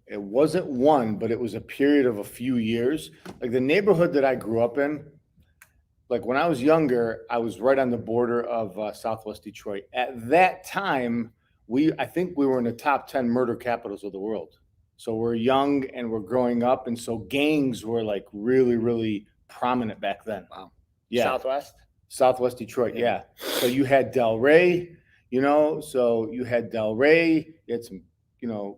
it wasn't one, but it was a period of a few years. Like the neighborhood that I grew up in, like when I was younger, I was right on the border of Southwest Detroit. At that time, I think we were in the top 10 murder capitals of the world. So we're young and we're growing up. And so gangs were like really, really prominent back then. Wow. Yeah. Southwest Detroit. Yeah. So you had Del Rey, you know. So you had Del Rey, you had some, you know,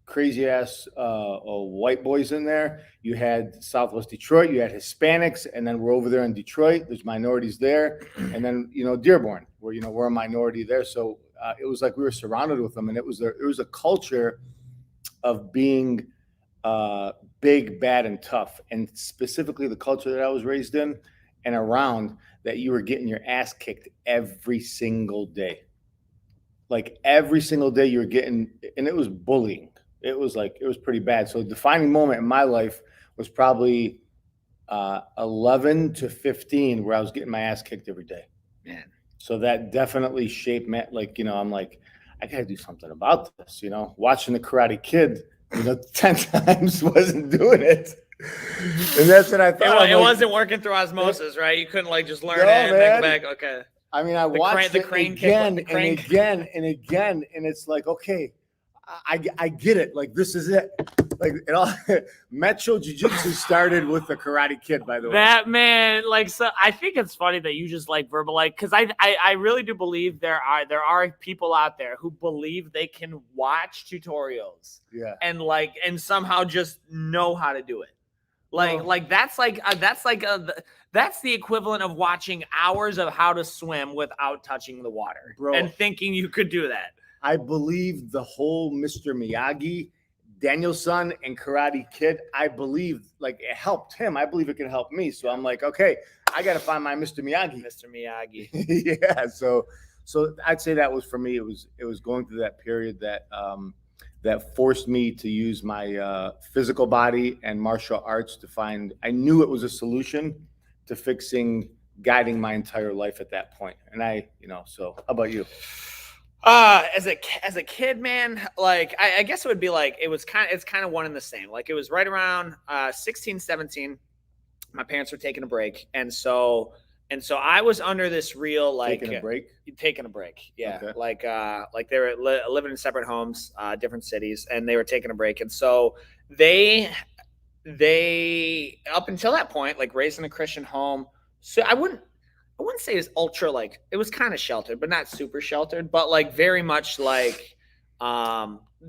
crazy ass white boys in there. You had Southwest Detroit, you had Hispanics, and then we're over there in Detroit. There's minorities there, and then, you know, Dearborn, where, you know, we're a minority there. So it was like we were surrounded with them, and it was a culture of being big, bad, and tough, and specifically the culture that I was raised in and around, that you were getting your ass kicked every single day. Like every single day you were getting, and it was bullying. It was pretty bad. So the defining moment in my life was probably 11 to 15, where I was getting my ass kicked every day. Man. So that definitely shaped me. Like, you know, I'm like, I got to do something about this, you know, watching the Karate Kid, you know, 10 times wasn't doing it. And that's what I thought. It wasn't working through osmosis, right? You couldn't like just learn it and then go back. Okay. I mean, I watched it again and again and again, and it's like, okay, I get it. Like, this is it. Like, it all, Metro Jiu-Jitsu started with the Karate Kid, by the way. That man, like, so I think it's funny that you just like verbalize, because I really do believe there are people out there who believe they can watch tutorials, yeah, and somehow just know how to do it. That's the equivalent of watching hours of how to swim without touching the water, bro, and thinking you could do that. I believe the whole Mr. Miyagi, Daniel-san, and Karate Kid, I believe, like, it helped him. I believe it can help me. So I'm like, okay, I got to find my Mr. Miyagi. Mr. Miyagi. Yeah. So I'd say that was for me. It was going through that period that that forced me to use my physical body and martial arts to find. I knew it was a solution to guiding my entire life at that point. And so how about you? As a kid, man, like I guess it would be like it's kind of one and the same. Like it was right around 16, 17. My parents were taking a break, and so I was under this real like taking a break. Yeah, okay. like they were living in separate homes, different cities, and they were taking a break, and so they up until that point, like raised in a Christian home. So I wouldn't say it was ultra, like it was kind of sheltered, but not super sheltered, but like very much like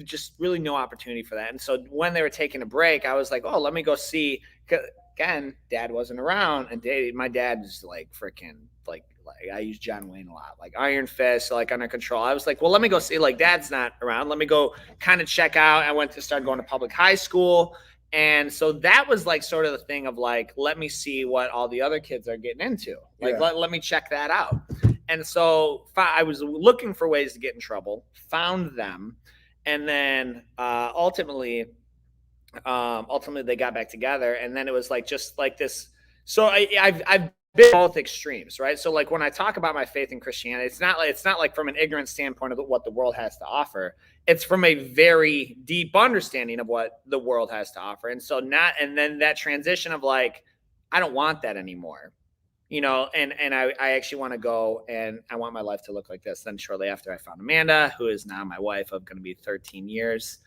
just really no opportunity for that. And so when they were taking a break, I was like, oh, let me go see. Again, Dad wasn't around, and my dad was like freaking like I use John Wayne a lot, like Iron Fist, like under control. I was like, well, let me go see. Like Dad's not around. Let me go kind of check out. I went to start going to public high school. And so that was like sort of the thing of like, let me see what all the other kids are getting into. Like, let me check that out. And so I was looking for ways to get in trouble, found them. And then ultimately they got back together. And then it was like, just like this. So I've been both extremes, right? So like when I talk about my faith in Christianity, it's not like from an ignorant standpoint of what the world has to offer. It's from a very deep understanding of what the world has to offer. And so and then that transition of like, I don't want that anymore, you know, and I actually want to go and I want my life to look like this. Then shortly after I found Amanda, who is now my wife of going to be 13 years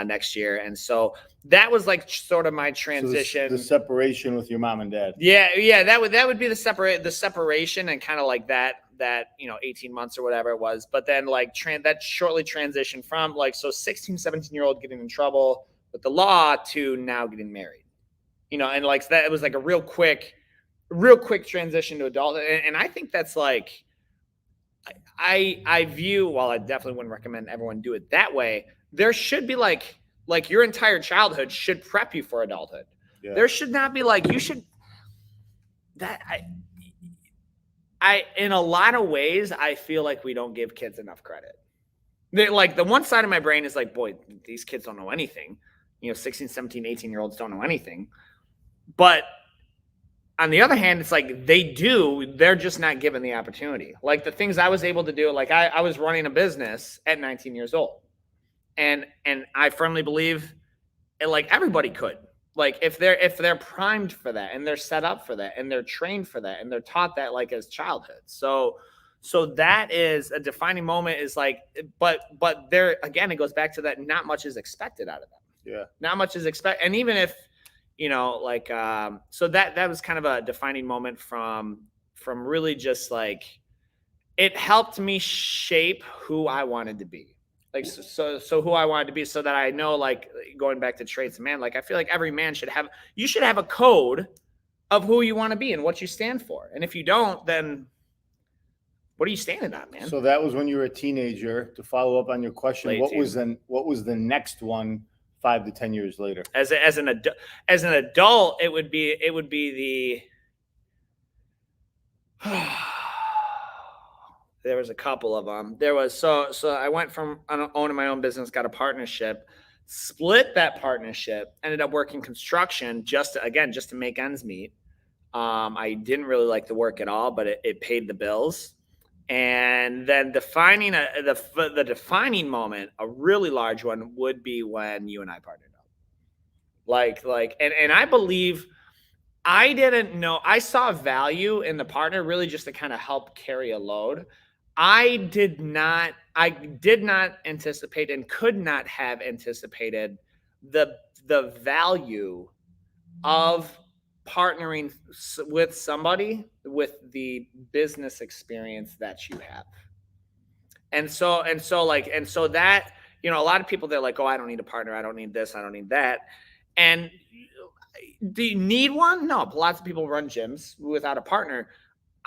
next year. And so that was like sort of my transition. So the separation with your mom and dad. Yeah. That would be the separation and kind of like that, 18 months or whatever it was. But then like that shortly transitioned from like, so 16, 17-year-old getting in trouble with the law to now getting married, you know, and like that, it was like a real quick transition to adult. And I think that's like, I view, while I definitely wouldn't recommend everyone do it that way, there should be like your entire childhood should prep you for adulthood. Yeah. There should not be like, you should, that I in a lot of ways, I feel like we don't give kids enough credit. Like the one side of my brain is like, boy, these kids don't know anything. You know, 16, 17, 18-year-olds don't know anything. But on the other hand, it's like they do, they're just not given the opportunity. Like the things I was able to do, like I was running a business at 19 years old. And I firmly believe like everybody could. Like if they're primed for that and they're set up for that and they're trained for that and they're taught that like as childhood. So that is a defining moment, is like, but there again, it goes back to that not much is expected out of them. Yeah. Not much is expected. And even if, you know, like so that was kind of a defining moment from really just like it helped me shape who I wanted to be. Like, so who I wanted to be, so that I know, like, going back to traits of man, like, I feel like every man should have a code of who you want to be and what you stand for. And if you don't, then what are you standing on, man? So that was when you were a teenager. To follow up on your question, Late what teen. was the next one 5 to 10 years later? As an adult, it would be the there was a couple of them. There was so I went from owning my own business, got a partnership, split that partnership, ended up working construction just to make ends meet. I didn't really like the work at all, but it paid the bills. And then the defining moment, a really large one, would be when you and I partnered up. And I believe, I didn't know, I saw value in the partner really just to kind of help carry a load. I did not anticipate and could not have anticipated the value of partnering with somebody with the business experience that you have. And so that, a lot of people, they're like, oh, I don't need a partner. I don't need this. I don't need that. And do you need one? No, lots of people run gyms without a partner.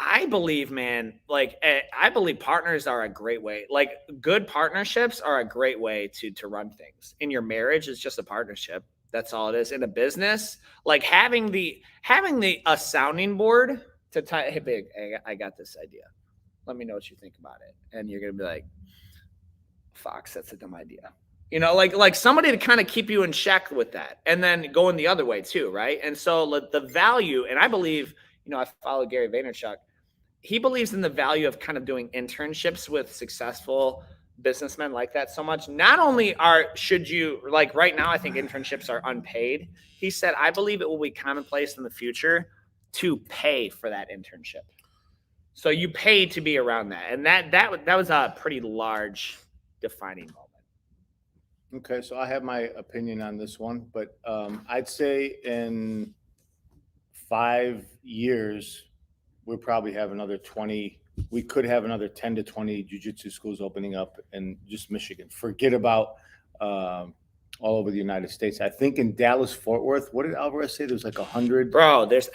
I believe, man, I believe partners are a great way. Like, good partnerships are a great way to run things. In your marriage, it's just a partnership. That's all it is. In a business, like having a sounding board to tie, hey, big, I got this idea. Let me know what you think about it. And you're going to be like, Fox, that's a dumb idea. Like somebody to kind of keep you in check with that, and then going the other way too. Right. And so the value, and I believe, I follow Gary Vaynerchuk. He believes in the value of kind of doing internships with successful businessmen like that so much. Not only should you, like, right now, I think internships are unpaid. He said, I believe it will be commonplace in the future to pay for that internship. So you pay to be around that. And that was a pretty large defining moment. Okay, so I have my opinion on this one, but I'd say in 5 years, we'll probably have another 20. We could have another 10 to 20 jiu-jitsu schools opening up in just Michigan. Forget about all over the United States. I think in Dallas, Fort Worth, what did Alvarez say? There's like 100. Bro, there's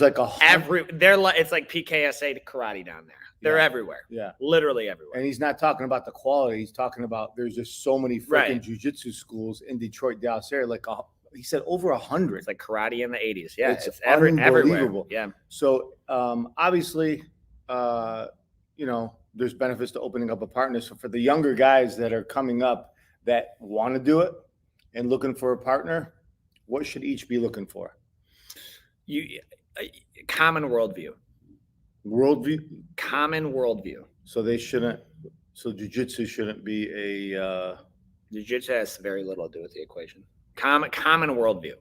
like 100. It's like PKSA to karate down there. They're everywhere. Yeah. Literally everywhere. And he's not talking about the quality. He's talking about there's just so many freaking jiu-jitsu schools in Detroit, Dallas area. Like he said, over 100. It's like karate in the 80s. Yeah, it's everywhere. Yeah. So obviously, there's benefits to opening up a partner. So for the younger guys that are coming up that want to do it and looking for a partner, what should each be looking for? Common worldview. Common worldview. So they shouldn't. So jiu-jitsu shouldn't be a. Jiu-jitsu has very little to do with the equation. Common worldview.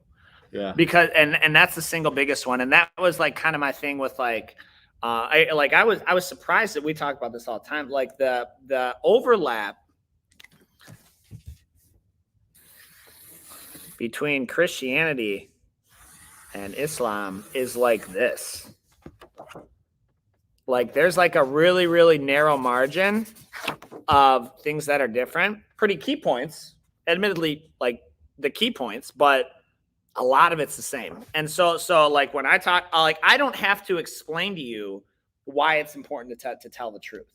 Yeah. Because and that's the single biggest one, and that was like kind of my thing with I was surprised that we talk about this all the time. Like the overlap between Christianity and Islam is like this. Like there's like a really, really narrow margin of things that are different. Pretty key points, admittedly, like the key points, but a lot of it's the same. And so like when I talk, I don't have to explain to you why it's important to tell the truth.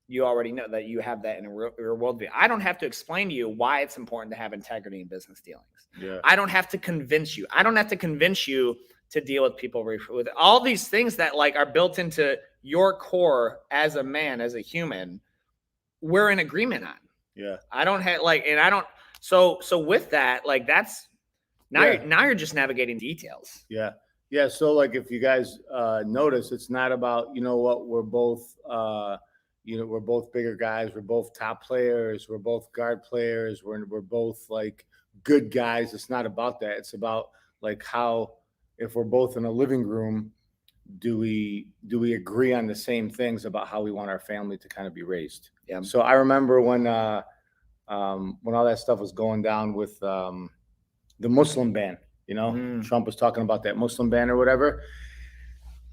You already know that you have that in your worldview. I don't have to explain to you why it's important to have integrity in business dealings. Yeah. I don't have to convince you. I don't have to convince you to deal with people with all these things that like are built into your core as a man, as a human. We're in agreement on. Yeah. I don't have so with that, like that's now you're just navigating details. Yeah. Yeah. So like if you guys notice, it's not about, we're both we're both bigger guys, we're both top players, we're both guard players, we're both like good guys. It's not about that. It's about like how, if we're both in a living room, do we agree on the same things about how we want our family to kind of be raised? Yeah. So I remember when all that stuff was going down with the Muslim ban, Trump was talking about that Muslim ban or whatever.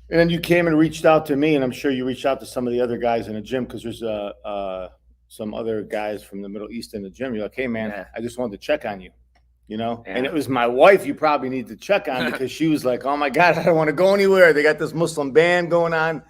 And then you came and reached out to me, and I'm sure you reached out to some of the other guys in the gym because there's some other guys from the Middle East in the gym. You're like, hey, man, Yeah. I just wanted to check on you, you know? And Yeah. it was my wife you probably need to check on because she was like, oh, my God, I don't want to go anywhere. They got this Muslim ban going on.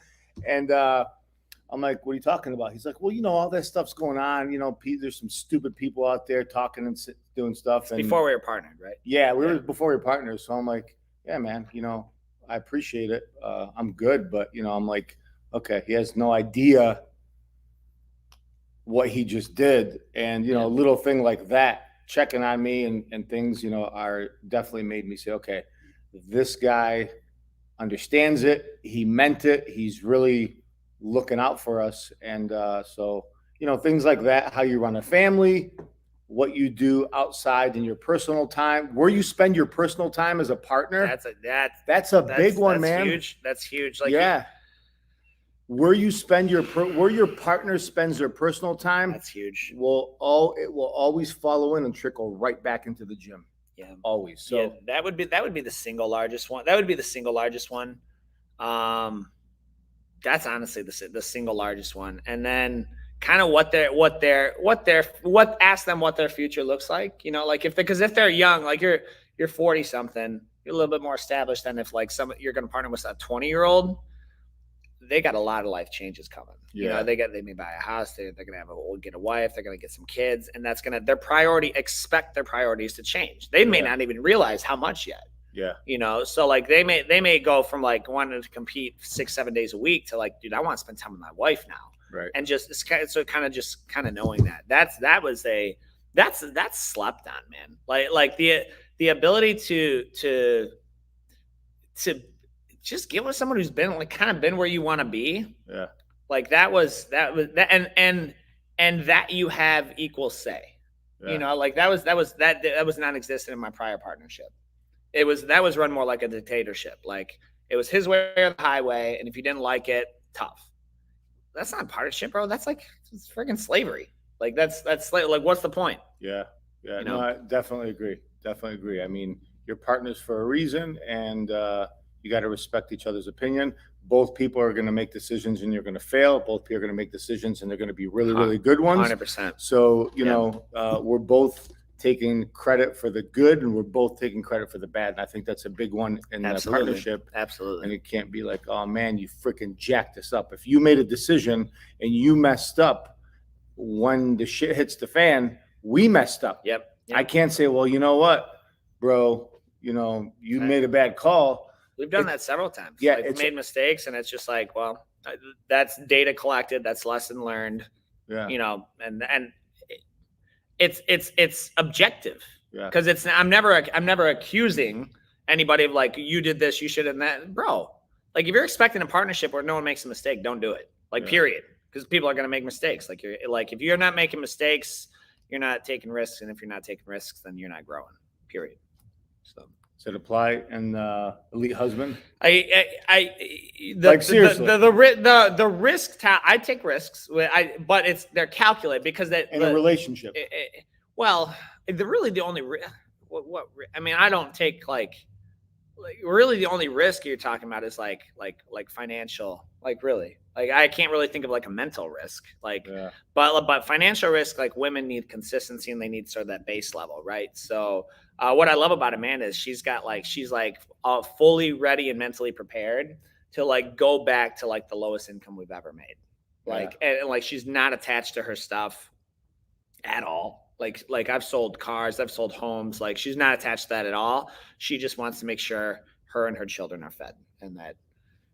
And I'm like, what are you talking about? He's like, well, you know, all that stuff's going on. You know, there's some stupid people out there talking and doing stuff. And Before we were partnered, right? yeah, we were before we were partners. So I'm like, yeah, man, you know, I appreciate it. I'm good. But, you know, I'm like, okay, he has no idea what he just did. And, you know, a little thing like that, checking on me and things, you know, are definitely made me say, okay, this guy understands it. He meant it. He's really looking out for us. And so, you know, things like that, how you run a family, what you do outside in your personal time, where you spend your personal time as a partner. That's a big one, man. Huge. That's huge. Like, yeah. Where you spend where your partner spends their personal time. That's huge. It will always follow in and trickle right back into the gym. Yeah. Always. So yeah, that would be the single largest one. That would be the single largest one. That's honestly the single largest one. And then kind of ask them what their future looks like. You know, like because if they're young, like you're 40 something, you're a little bit more established than if like you're going to partner with a 20-year-old. They got a lot of life changes coming. Yeah. You know, they may buy a house, they're gonna get a wife, they're gonna get some kids, and that's gonna expect their priorities to change. They may not even realize how much yet. Yeah. You know, so like they may go from like wanting to compete 6-7 days a week to like, dude, I want to spend time with my wife now. Right. And just kind of knowing that's slept on, man. Like the ability to just get with someone who's been like kind of been where you want to be. Yeah. Like that was and that you have equal say. Yeah. You know, like that was non-existent in my prior partnership. That was run more like a dictatorship. Like it was his way or the highway, and if you didn't like it, tough. That's not partnership, bro. That's like it's freaking slavery. Like that's like what's the point? Yeah. Yeah. You know? No, I definitely agree. I mean, you're partners for a reason, and you got to respect each other's opinion. Both people are going to make decisions and you're going to fail. Both people are going to make decisions and they're going to be really, really good ones. 100%. So, you know, we're both taking credit for the good and we're both taking credit for the bad. And I think that's a big one in the partnership. Absolutely. And it can't be like, oh man, you freaking jacked us up. If you made a decision and you messed up, when the shit hits the fan, we messed up. Yep. I can't say, well, you know what, bro, you know, you made a bad call. We've done that several times. Yeah, like, we've made mistakes, and it's just like, well, that's data collected, that's lesson learned. Yeah, you know, and it's objective. Yeah, because I'm never accusing anybody of like you did this, you should have that, bro. Like if you're expecting a partnership where no one makes a mistake, don't do it. Like period, because people are gonna make mistakes. Like if you're not making mistakes, you're not taking risks, and if you're not taking risks, then you're not growing. Period. So. Does it apply in Elite Husband? Seriously, the risk. I take risks, but they're calculated because in a relationship. The only I mean, I don't take like really the only risk you're talking about is like financial, like really. Like I can't really think of like a mental risk, but financial risk, like women need consistency and they need sort of that base level, right? So what I love about Amanda is she's fully ready and mentally prepared to like go back to like the lowest income we've ever made, and like she's not attached to her stuff at all. Like I've sold cars, I've sold homes, like she's not attached to that at all. She just wants to make sure her and her children are fed and that,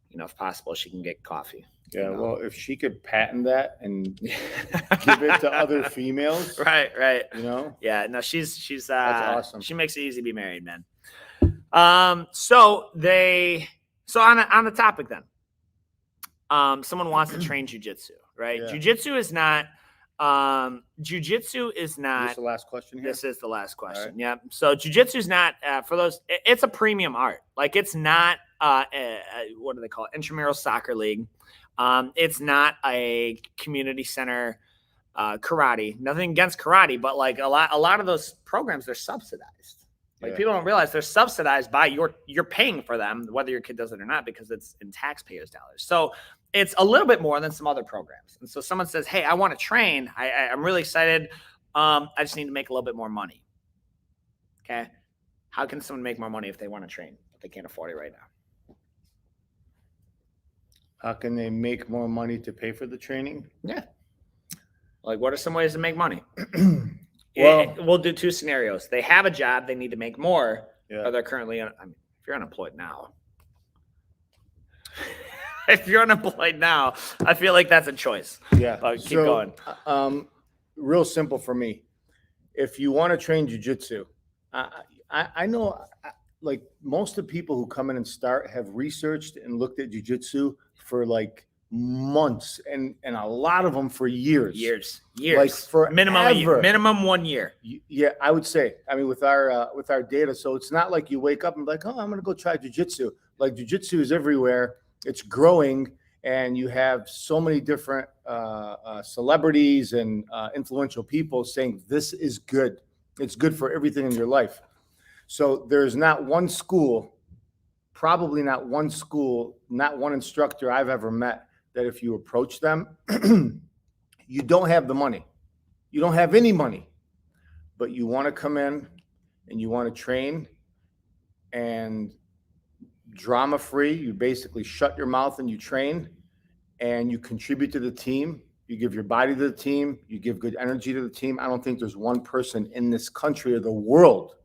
you know, if possible, she can get coffee. Yeah, you know? Well, if she could patent that and give it to other females, right. You know, yeah. No, she's that's awesome. She makes it easy to be married, man. So on the topic then, someone wants to train jiu-jitsu, right? Yeah. Jiu-jitsu is not. Jiu-jitsu is not. Is this the last question here? This is the last question. Right. Yeah. So jiu-jitsu is not for those. It's a premium art. Like it's not. What do they call it? Intramural soccer league. It's not a community center karate. Nothing against karate, but like a lot of those programs, they're subsidized. Like Yeah. people don't realize they're subsidized by you're paying for them, whether your kid does it or not, because it's in taxpayers' dollars. So it's a little bit more than some other programs. And so someone says, hey, I want to train. I'm really excited. I just need to make a little bit more money. Okay. How can someone make more money if they want to train, but they can't afford it right now? How can they make more money to pay for the training? Yeah. Like, what are some ways to make money? Well, We'll do two scenarios. They have a job, they need to make more, yeah. or they're currently, if you're unemployed now, if you're unemployed now, I feel like that's a choice. Yeah. But keep going. Real simple for me. If you want to train jiu-jitsu, I know like most of the people who come in and start have researched and looked at jiu-jitsu for like months and a lot of them for years. Like for minimum 1 year. Yeah, I would say. I mean, with our data, so it's not like you wake up and be like, oh, I'm going to go try jiu-jitsu. Like jiu-jitsu is everywhere. It's growing, and you have so many different celebrities and influential people saying this is good. It's good for everything in your life. So there's not one school, probably not one school, not one instructor I've ever met that if you approach them, you don't have the money. You don't have any money, but you want to come in and you want to train and drama free. You basically shut your mouth and you train and you contribute to the team. You give your body to the team. You give good energy to the team. I don't think there's one person in this country or the world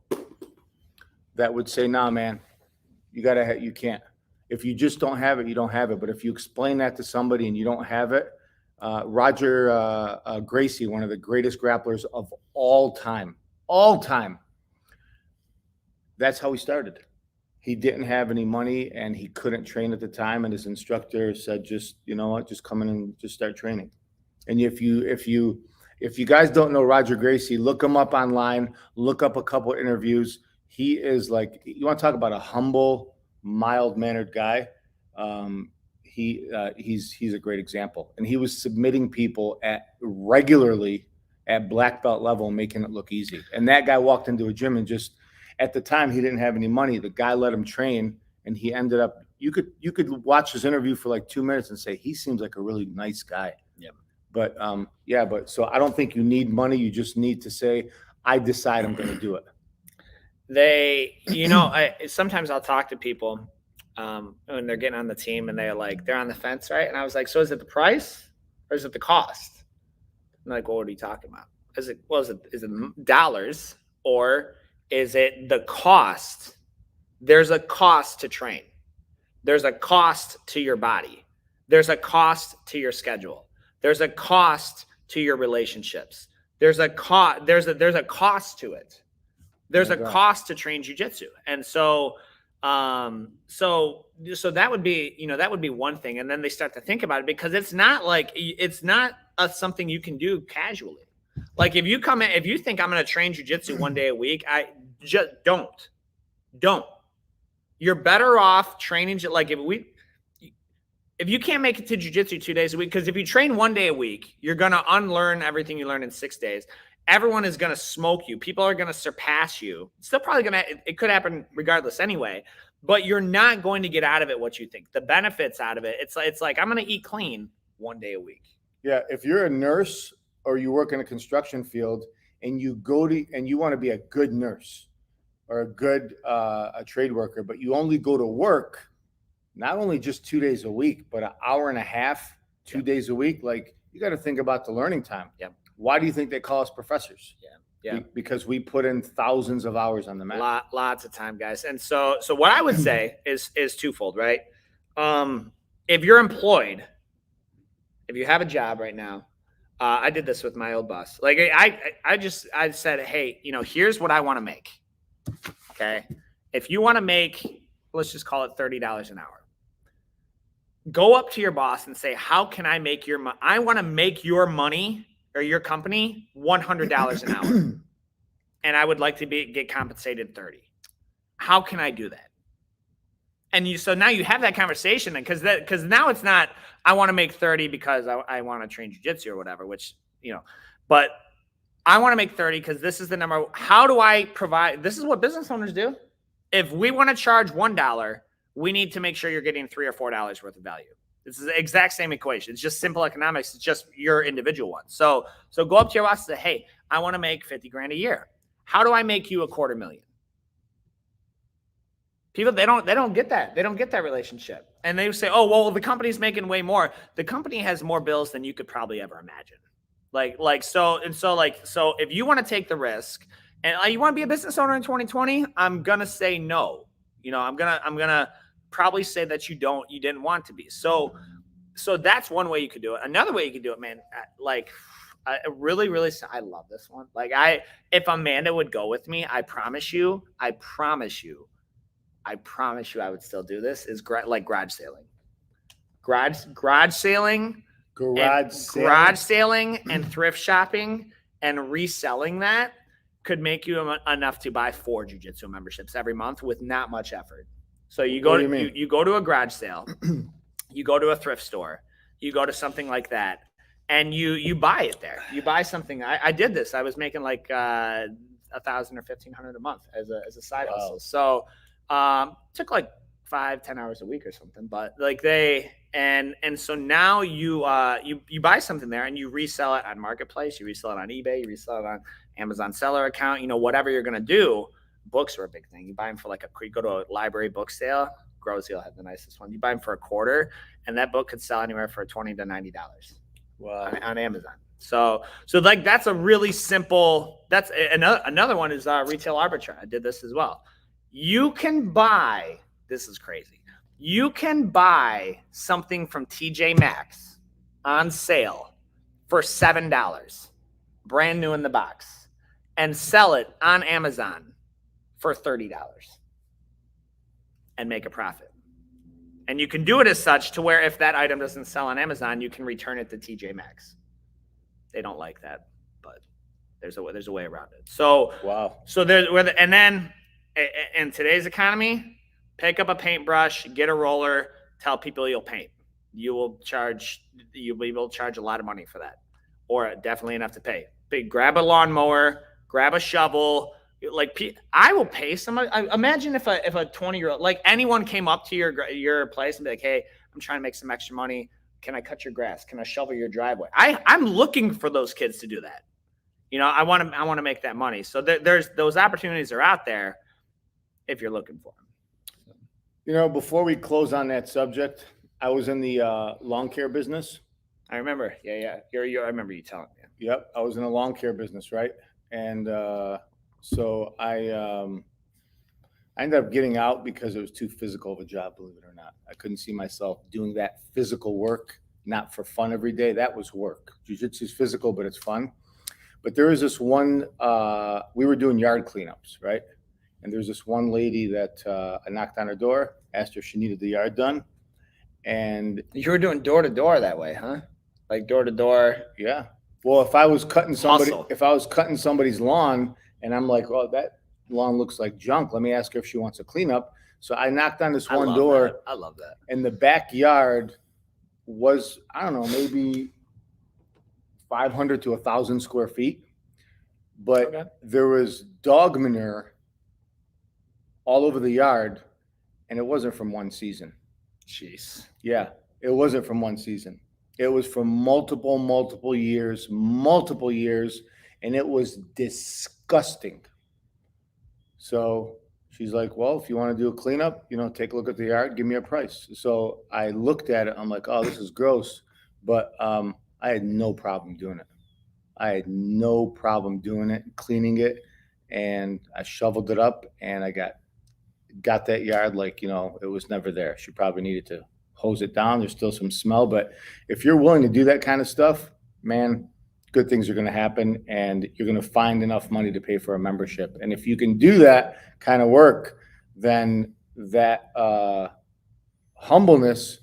that would say, nah, man, you can't. If you just don't have it, you don't have it. But if you explain that to somebody and you don't have it, Roger Gracie, one of the greatest grapplers of all time, that's how he started. He didn't have any money and he couldn't train at the time. And his instructor said, just, you know what, just come in and just start training. And if you guys don't know Roger Gracie, look him up online, look up a couple of interviews. He is like, you want to talk about a humble, mild-mannered guy. He's a great example. And he was submitting people regularly at black belt level, making it look easy. And that guy walked into a gym and just, at the time, he didn't have any money. The guy let him train, and he ended up. You could watch his interview for like 2 minutes and say he seems like a really nice guy. Yeah. But but so I don't think you need money. You just need to say, I decide I'm going to do it. Sometimes I'll talk to people when they're getting on the team and they're on the fence, right? And I was like, so is it the price or is it the cost? I'm like, well, what are you talking about? Is it dollars or is it the cost? There's a cost to train. There's a cost to your body. There's a cost to your schedule. There's a cost to your relationships. There's a cost to it. There's a cost to train jiu-jitsu. And so that would be one thing. And then they start to think about it because it's not something you can do casually. Like if you think I'm going to train jiu-jitsu 1 day a week, I just don't. You're better off training. Like if you can't make it to jiu-jitsu 2 days a week, because if you train 1 day a week, you're going to unlearn everything you learned in 6 days. Everyone is going to smoke you. People are going to surpass you. It's still probably it could happen regardless anyway, but you're not going to get out of it what you think. The benefits out of it, it's like, I'm going to eat clean 1 day a week. Yeah. If you're a nurse or you work in a construction field and you want to be a good nurse or a good a trade worker, but you only go to work, not only just 2 days a week, but an hour and a half, 2 days a week, like you got to think about the learning time. Yeah. Why do you think they call us professors? Yeah. Because we put in thousands of hours on the mat. Lots of time, guys. And so what I would say is twofold, right? If you're employed, if you have a job right now, I did this with my old boss. Like I said, hey, here's what I want to make. Okay. If you want to make, let's just call it $30 an hour. Go up to your boss and say, how can I make your money? I want to make your money or your company $100 an hour. And I would like to get compensated $30. How can I do that? And so now you have that conversation, because now it's not, I want to make 30 because I want to train jiu-jitsu or whatever, which, but I want to make 30 because this is the number. How do I provide? This is what business owners do. If we want to charge $1, we need to make sure you're getting $3 or $4 worth of value. This is the exact same equation. It's just simple economics. It's just your individual one. So go up to your boss and say, hey, I want to make 50 grand a year. How do I make you $250,000? People, they don't get that. They don't get that relationship. And they say, oh, well, the company's making way more. The company has more bills than you could probably ever imagine. So if you want to take the risk and you want to be a business owner in 2020, I'm going to say no. I'm going to probably say that you didn't want to be. So that's one way you could do it. Another way you could do it, man, I really, really, I love this one. If Amanda would go with me, I promise you, I would still do this, is garage sailing. Garage sailing and thrift shopping and reselling that could make you enough to buy 4 jiu-jitsu memberships every month with not much effort. So you go to a garage sale, you go to a thrift store, you go to something like that, and you buy it there. You buy something. I did this. I was making like $1,000 or $1,500 a month as a side hustle. So took like 5-10 hours a week or something. But so now you buy something there and you resell it on Marketplace, you resell it on eBay, you resell it on Amazon seller account. Whatever you're gonna do. Books are a big thing. You buy them for you go to a library book sale. Groseal had the nicest one. You buy them for $25, and that book could sell anywhere for $20 to $90. Wow. On Amazon. So that's a really simple. That's another one is retail arbitrage. I did this as well. You can buy. This is crazy. You can buy something from TJ Maxx on sale for $7, brand new in the box, and sell it on Amazon for $30 and make a profit. And you can do it as such to where if that item doesn't sell on Amazon, you can return it to TJ Maxx. They don't like that, but there's a way around it. So wow. So and then in today's economy, pick up a paintbrush, get a roller, tell people you'll paint. You'll be able to charge a lot of money for that, or definitely enough to pay. Grab a lawnmower, grab a shovel. I will pay somebody. Imagine if a 20-year-old, anyone came up to your place and be like, hey, I'm trying to make some extra money. Can I cut your grass? Can I shovel your driveway? I'm looking for those kids to do that. I want to make that money. So there's those opportunities are out there if you're looking for them. Before we close on that subject, I was in the lawn care business. I remember. Yeah. I remember you telling me. Yep. I was in a lawn care business, right? And so I ended up getting out because it was too physical of a job, believe it or not. I couldn't see myself doing that physical work, not for fun every day. That was work. Jiu-jitsu is physical, but it's fun. But there was this one, we were doing yard cleanups, right? And there's this one lady that I knocked on her door, asked her if she needed the yard done. And you were doing door to door that way, huh? Like door to door. Yeah. Well, if I was cutting somebody's lawn and I'm like, oh, that lawn looks like junk, let me ask her if she wants a cleanup. So I knocked on this one door. I love that. And the backyard was, I don't know, maybe 500 to 1,000 square feet. But there was dog manure all over the yard, and it wasn't from one season. Jeez. Yeah, it wasn't from one season. It was from multiple years, and it was disgusting. So she's like, well, if you want to do a cleanup, take a look at the yard, give me a price. So I looked at it. I'm like, oh, this is gross. But I had no problem doing it. Cleaning it, and I shoveled it up, and I got that yard like, it was never there. She probably needed to hose it down. There's still some smell, but if you're willing to do that kind of stuff, man, good things are going to happen, and you're going to find enough money to pay for a membership. And if you can do that kind of work, then that humbleness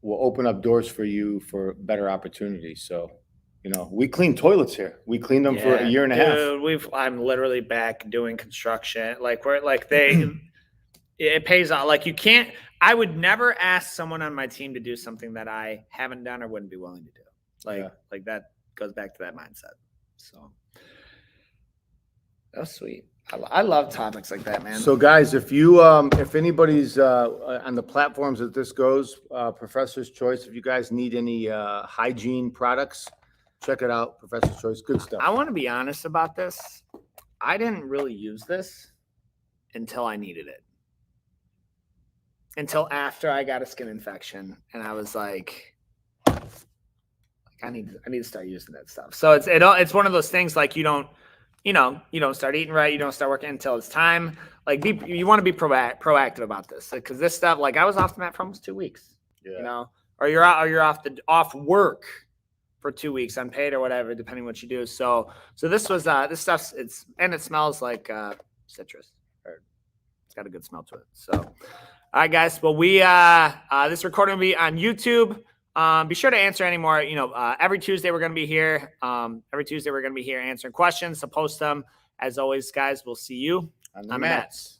will open up doors for you for better opportunities. So, we clean toilets here. We cleaned them for a year and a half. I'm literally back doing construction. It pays off. You can't. I would never ask someone on my team to do something that I haven't done or wouldn't be willing to do. That goes back to that mindset. So that's sweet. I love topics like that, man. So guys, if you if anybody's on the platforms that this goes, Professor's Choice, if you guys need any hygiene products, check it out. Professor's Choice, good stuff. I want to be honest about this. I didn't really use this until I needed it. Until after I got a skin infection, and I was like I need to start using that stuff. So it's one of those things like you don't start eating right, you don't start working until it's time. Like you want to be proactive about this, because this stuff, like I was off the mat for almost 2 weeks. Yeah. Or you're off work for 2 weeks unpaid or whatever, depending what you do. So this was this stuff. It smells like citrus. It's got a good smell to it. So, all right, guys. Well, this recording will be on YouTube. Be sure to answer any more. Every Tuesday we're going to be here. Every Tuesday we're going to be here answering questions. So post them. As always, guys, we'll see you On the on the mats. mats.